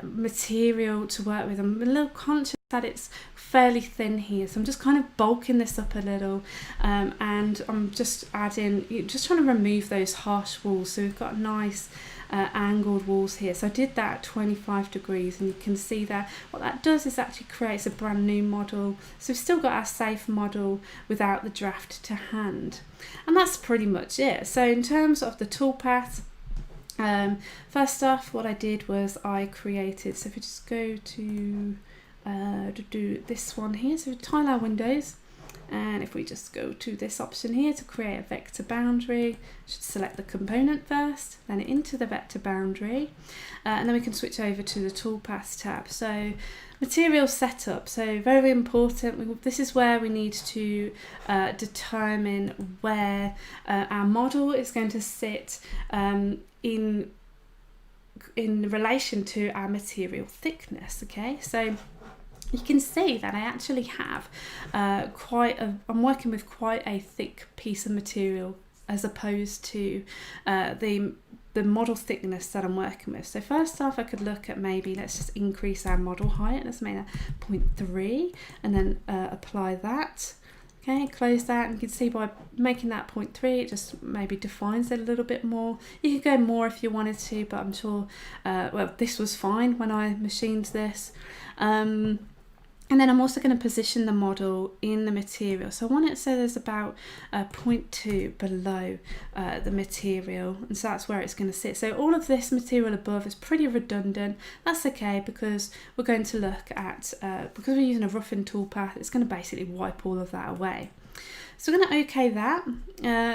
material to work with. I'm a little conscious that it's fairly thin here, so I'm just kind of bulking this up a little, and I'm just adding, just trying to remove those harsh walls, so we've got nice angled walls here. So I did that at 25 degrees, and you can see that what that does is actually creates a brand new model. So we've still got our safe model without the draft to hand, and that's pretty much it. So in terms of the toolpath, first off, what I did was I created, so if we just go to do this one here, so tile our windows, and if we just go to this option here to create a vector boundary, should select the component first, then into the vector boundary, and then we can switch over to the toolpath tab. So material setup, so very important. This is where we need to determine where our model is going to sit in relation to our material thickness. Okay, so you can see that I actually have I'm working with quite a thick piece of material as opposed to the model thickness that I'm working with. So first off, I could look at maybe, let's just increase our model height. Let's make that 0.3 and then apply that. Okay, close that, and you can see by making that 0.3, it just maybe defines it a little bit more. You could go more if you wanted to, but I'm sure, well, this was fine when I machined this. And then I'm also going to position the model in the material. So I want it so there's about 0.2 below the material, and so that's where it's going to sit. So all of this material above is pretty redundant. That's okay, because we're going to look at, because we're using a roughing toolpath, it's going to basically wipe all of that away. So we're going to OK that.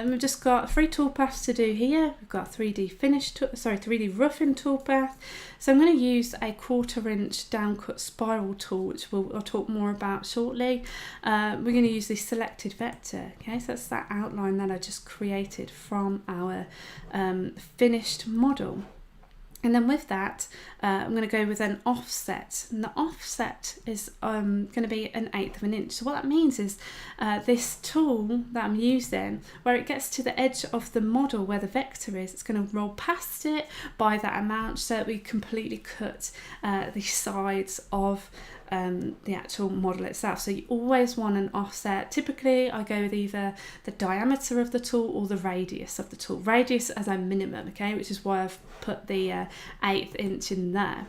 We've just got 3 toolpaths to do here. We've got 3D roughing toolpath. So I'm going to use a 1/4 inch downcut spiral tool, which I'll talk more about shortly. We're going to use the selected vector. Okay, so that's that outline that I just created from our finished model. And then with that, I'm going to go with an offset, and the offset is going to be 1/8 of an inch. So what that means is this tool that I'm using, where it gets to the edge of the model where the vector is, it's going to roll past it by that amount, so that we completely cut the sides of the actual model itself. So you always want an offset. Typically I go with either the diameter of the tool or the radius of the tool. Radius as a minimum, okay, which is why I've put the 1/8 inch in there.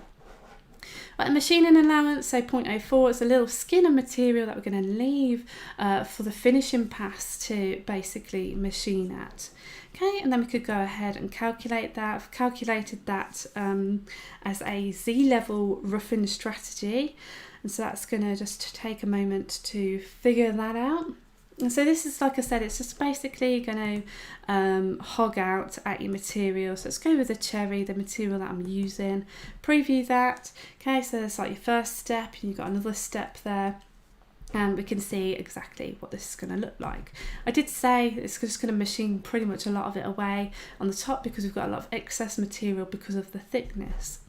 Right, a machining allowance, so 0.04, is a little skin of material that we're going to leave for the finishing pass to basically machine at. Okay, and then we could go ahead and calculate that. I've calculated that as a Z-level roughing strategy, and so that's going to just take a moment to figure that out. And so this is, like I said, it's just basically going to hog out at your material. So let's go with the cherry, the material that I'm using, preview that. Okay, so that's like your first step, and you've got another step there. And we can see exactly what this is going to look like. I did say it's just going to machine pretty much a lot of it away on the top because we've got a lot of excess material because of the thickness.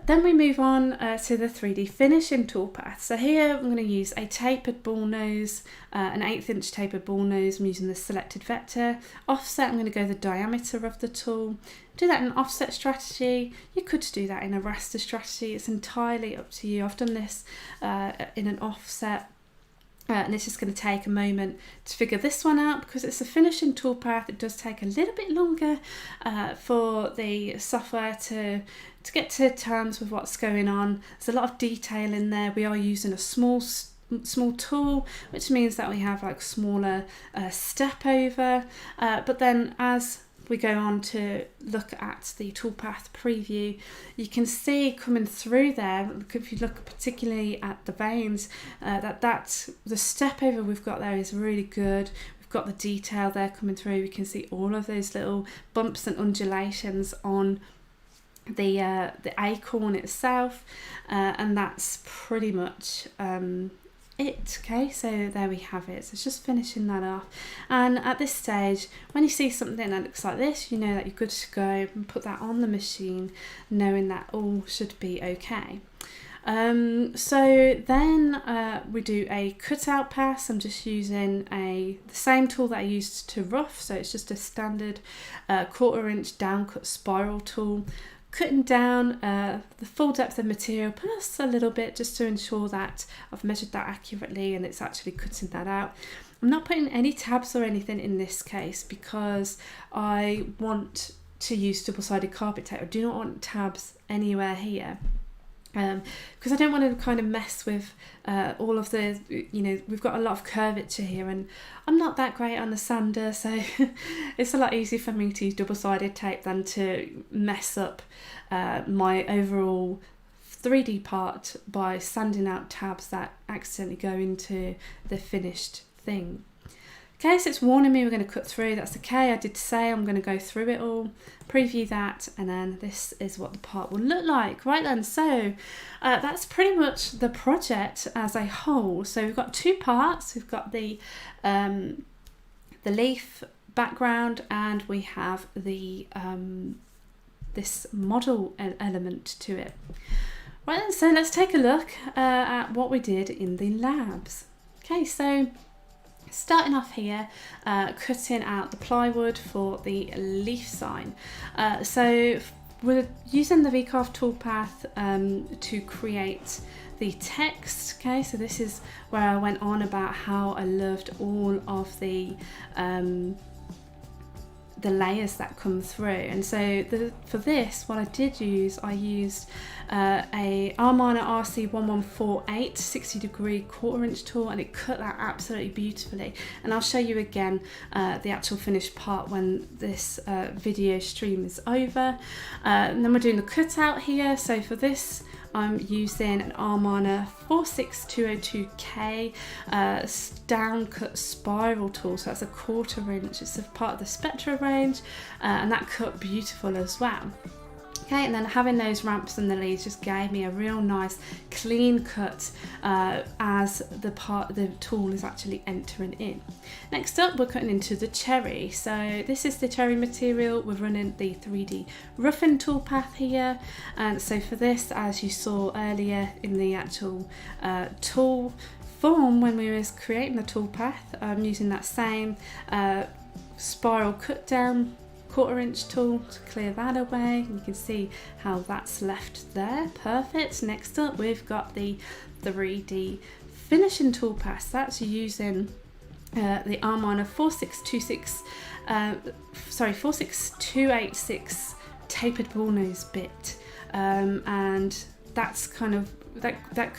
Then we move on to the 3D finishing toolpath. So here I'm going to use a tapered ball nose, an 1/8 inch tapered ball nose. I'm using the selected vector. Offset, I'm going to go the diameter of the tool. Do that in an offset strategy. You could do that in a raster strategy. It's entirely up to you. I've done this in an offset. And it's just going to take a moment to figure this one out because it's a finishing toolpath. It does take a little bit longer for the software to get to terms with what's going on. There's a lot of detail in there. We are using a small tool, which means that we have like smaller step over. But then as we go on to look at the toolpath preview, you can see coming through there, if you look particularly at the veins, that the step over we've got there is really good. We've got the detail there coming through. We can see all of those little bumps and undulations on the acorn itself, and that's pretty much it. Okay, so there we have it. So it's just finishing that off, and at this stage when you see something that looks like this, you know that you're good to go and put that on the machine, knowing that all should be okay. So then we do a cutout pass. I'm just using the same tool that I used to rough, so it's just a standard 1/4 inch down cut spiral tool, cutting down the full depth of material plus a little bit just to ensure that I've measured that accurately and it's actually cutting that out. I'm not putting any tabs or anything in this case because I want to use double-sided carpet tape. I do not want tabs anywhere here. Because I don't want to kind of mess with all of the, we've got a lot of curvature here and I'm not that great on the sander, so it's a lot easier for me to use double-sided tape than to mess up my overall 3D part by sanding out tabs that accidentally go into the finished thing. Okay, so it's warning me we're going to cut through. That's okay. I did say I'm going to go through it all, preview that, and then this is what the part will look like. Right then, so that's pretty much the project as a whole. So we've got two parts. We've got the leaf background, and we have the this model element to it. Right then, so let's take a look at what we did in the labs. Okay, so starting off here, cutting out the plywood for the leaf sign. So we're using the VCarve toolpath to create the text. Okay, so this is where I went on about how I loved all of the layers that come through, and so for this what I did use, I used a Armana RC1148 60° 1/4 inch tool, and it cut that absolutely beautifully, and I'll show you again the actual finished part when this video stream is over. And then we're doing the cutout here. So for this I'm using an Armana 46202K down cut spiral tool, so that's a 1/4 inch. It's a part of the Spectra range, and that cut beautiful as well. Okay, and then having those ramps and the leads just gave me a real nice clean cut as the tool is actually entering in. Next up, we're cutting into the cherry. So this is the cherry material. We're running the 3D roughing toolpath here, and so for this, as you saw earlier in the actual tool form when we was creating the toolpath, I'm using that same spiral cut down 1/4 inch tool to clear that away. You can see how that's left there. Perfect. Next up, we've got the 3D finishing toolpath. That's using the Armana 46286 tapered ball nose bit, and that's kind of that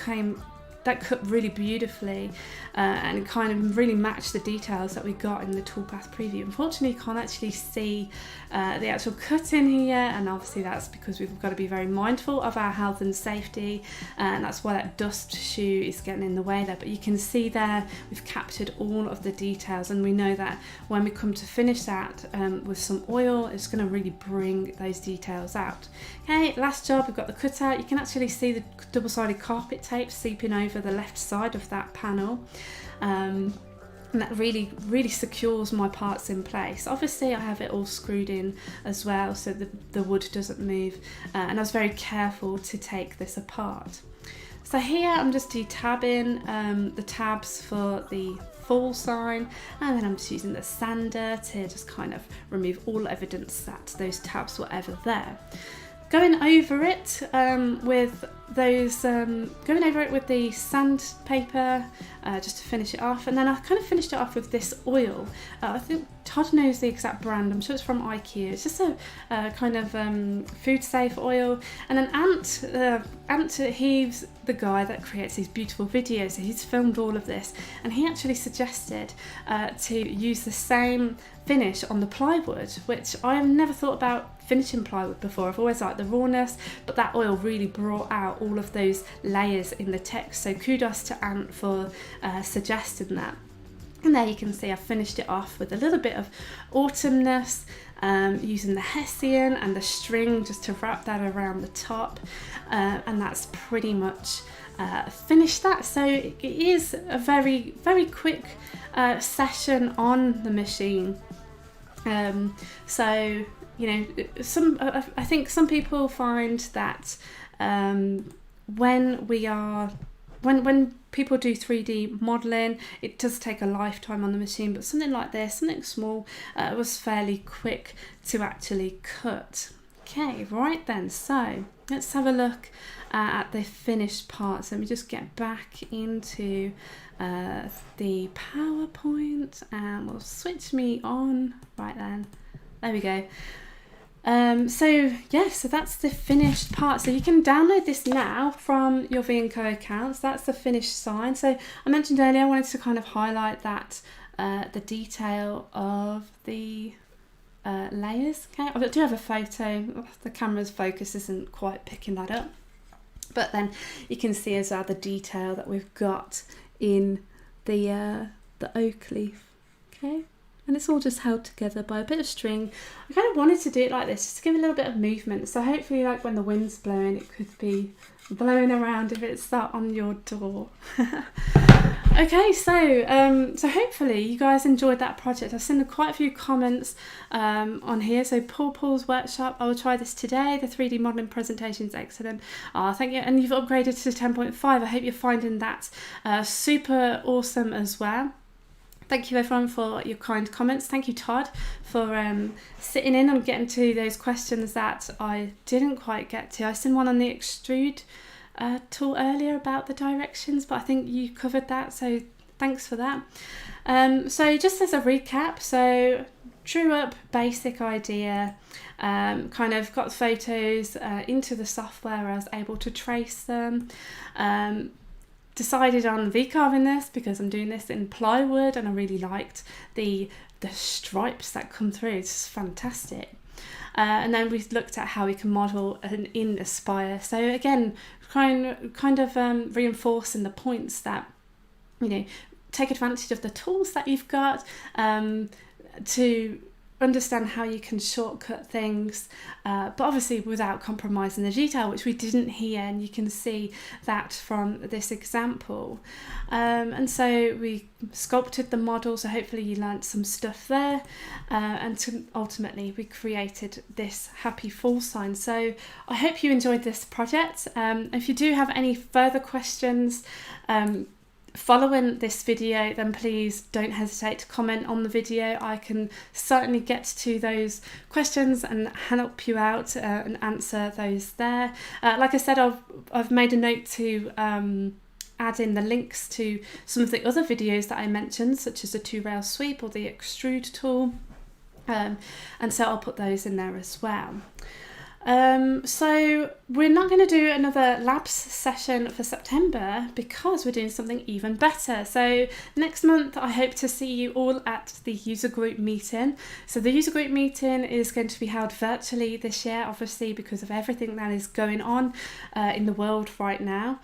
cut really beautifully, and kind of really matched the details that we got in the toolpath preview. Unfortunately, you can't actually see the actual cut in here, and obviously that's because we've got to be very mindful of our health and safety, and that's why that dust shoe is getting in the way there. But you can see there we've captured all of the details, and we know that when we come to finish that with some oil, it's going to really bring those details out. Okay, last job, we've got the cutout. You can actually see the double-sided carpet tape seeping over the left side of that panel, and that really secures my parts in place. Obviously I have it all screwed in as well, so the wood doesn't move, and I was very careful to take this apart. So here I'm just detabbing the tabs for the full sign, and then I'm just using the sander to just kind of remove all evidence that those tabs were ever there. Going over it with the sandpaper just to finish it off, and then I kind of finished it off with this oil. I think Todd knows the exact brand. I'm sure it's from IKEA. It's just a kind of food safe oil. And then Ant, he's the guy that creates these beautiful videos. So he's filmed all of this, and he actually suggested to use the same finish on the plywood, which I have never thought about finishing plywood before. I've always liked the rawness, but that oil really brought out all of those layers in the text. So kudos to Ant for suggesting that. And there you can see I've finished it off with a little bit of autumnness, using the Hessian and the string just to wrap that around the top, and that's pretty much finished that. So it is a very quick session on the machine. So you know, I think some people find that when people do 3D modelling, it does take a lifetime on the machine, but something like this, something small, was fairly quick to actually cut. Okay, right then, so let's have a look at the finished parts. Let me just get back into the PowerPoint, and we'll switch me on. Right then, there we go. So that's the finished part. So you can download this now from your VCarve accounts. That's the finished sign. So I mentioned earlier, I wanted to kind of highlight that the detail of the layers. Okay, I do have a photo. The camera's focus isn't quite picking that up, but then you can see as well the detail that we've got in the oak leaf. Okay. And it's all just held together by a bit of string. I kind of wanted to do it like this, just to give a little bit of movement. So hopefully, like when the wind's blowing, it could be blowing around if it's that on your door. Okay, so hopefully you guys enjoyed that project. I've seen quite a few comments on here. So Paul's workshop, I will try this today. The 3D modelling presentation is excellent. Thank you. And you've upgraded to 10.5. I hope you're finding that super awesome as well. Thank you everyone for your kind comments. Thank you Todd for sitting in and getting to those questions that I didn't quite get to. I seen one on the Extrude tool earlier about the directions, but I think you covered that, so thanks for that. So just as a recap, so drew up basic idea, kind of got photos into the software. I was able to trace them. Decided on VCarving this because I'm doing this in plywood, and I really liked the stripes that come through. It's just fantastic. And then we looked at how we can model in Aspire. So again, kind of reinforcing the points that, you know, take advantage of the tools that you've got to understand how you can shortcut things, but obviously without compromising the detail, which we didn't here, and you can see that from this example. And so we sculpted the model, so hopefully you learnt some stuff there, and ultimately we created this happy full sign. So I hope you enjoyed this project. If you do have any further questions following this video, then please don't hesitate to comment on the video. I can certainly get to those questions and help you out and answer those there. Like I said, I've made a note to add in the links to some of the other videos that I mentioned, such as the 2-rail sweep or the Extrude tool, and so I'll put those in there as well. So we're not going to do another labs session for September because we're doing something even better. So next month I hope to see you all at the user group meeting. So the user group meeting is going to be held virtually this year, obviously because of everything that is going on in the world right now.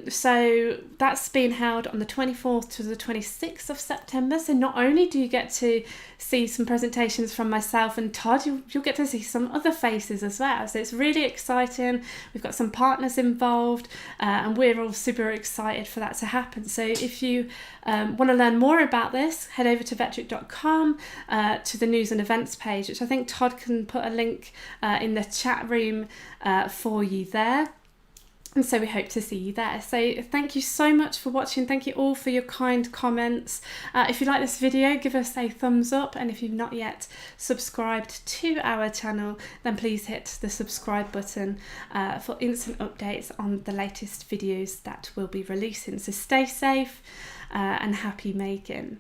So that's being held on the 24th to the 26th of September. So not only do you get to see some presentations from myself and Todd, you'll get to see some other faces as well. So it's really exciting. We've got some partners involved and we're all super excited for that to happen. So if you want to learn more about this, head over to vectric.com to the news and events page, which I think Todd can put a link in the chat room for you there. And so we hope to see you there. So thank you so much for watching. Thank you all for your kind comments. If you like this video, give us a thumbs up. And if you've not yet subscribed to our channel, then please hit the subscribe button for instant updates on the latest videos that we'll be releasing. So stay safe and happy making.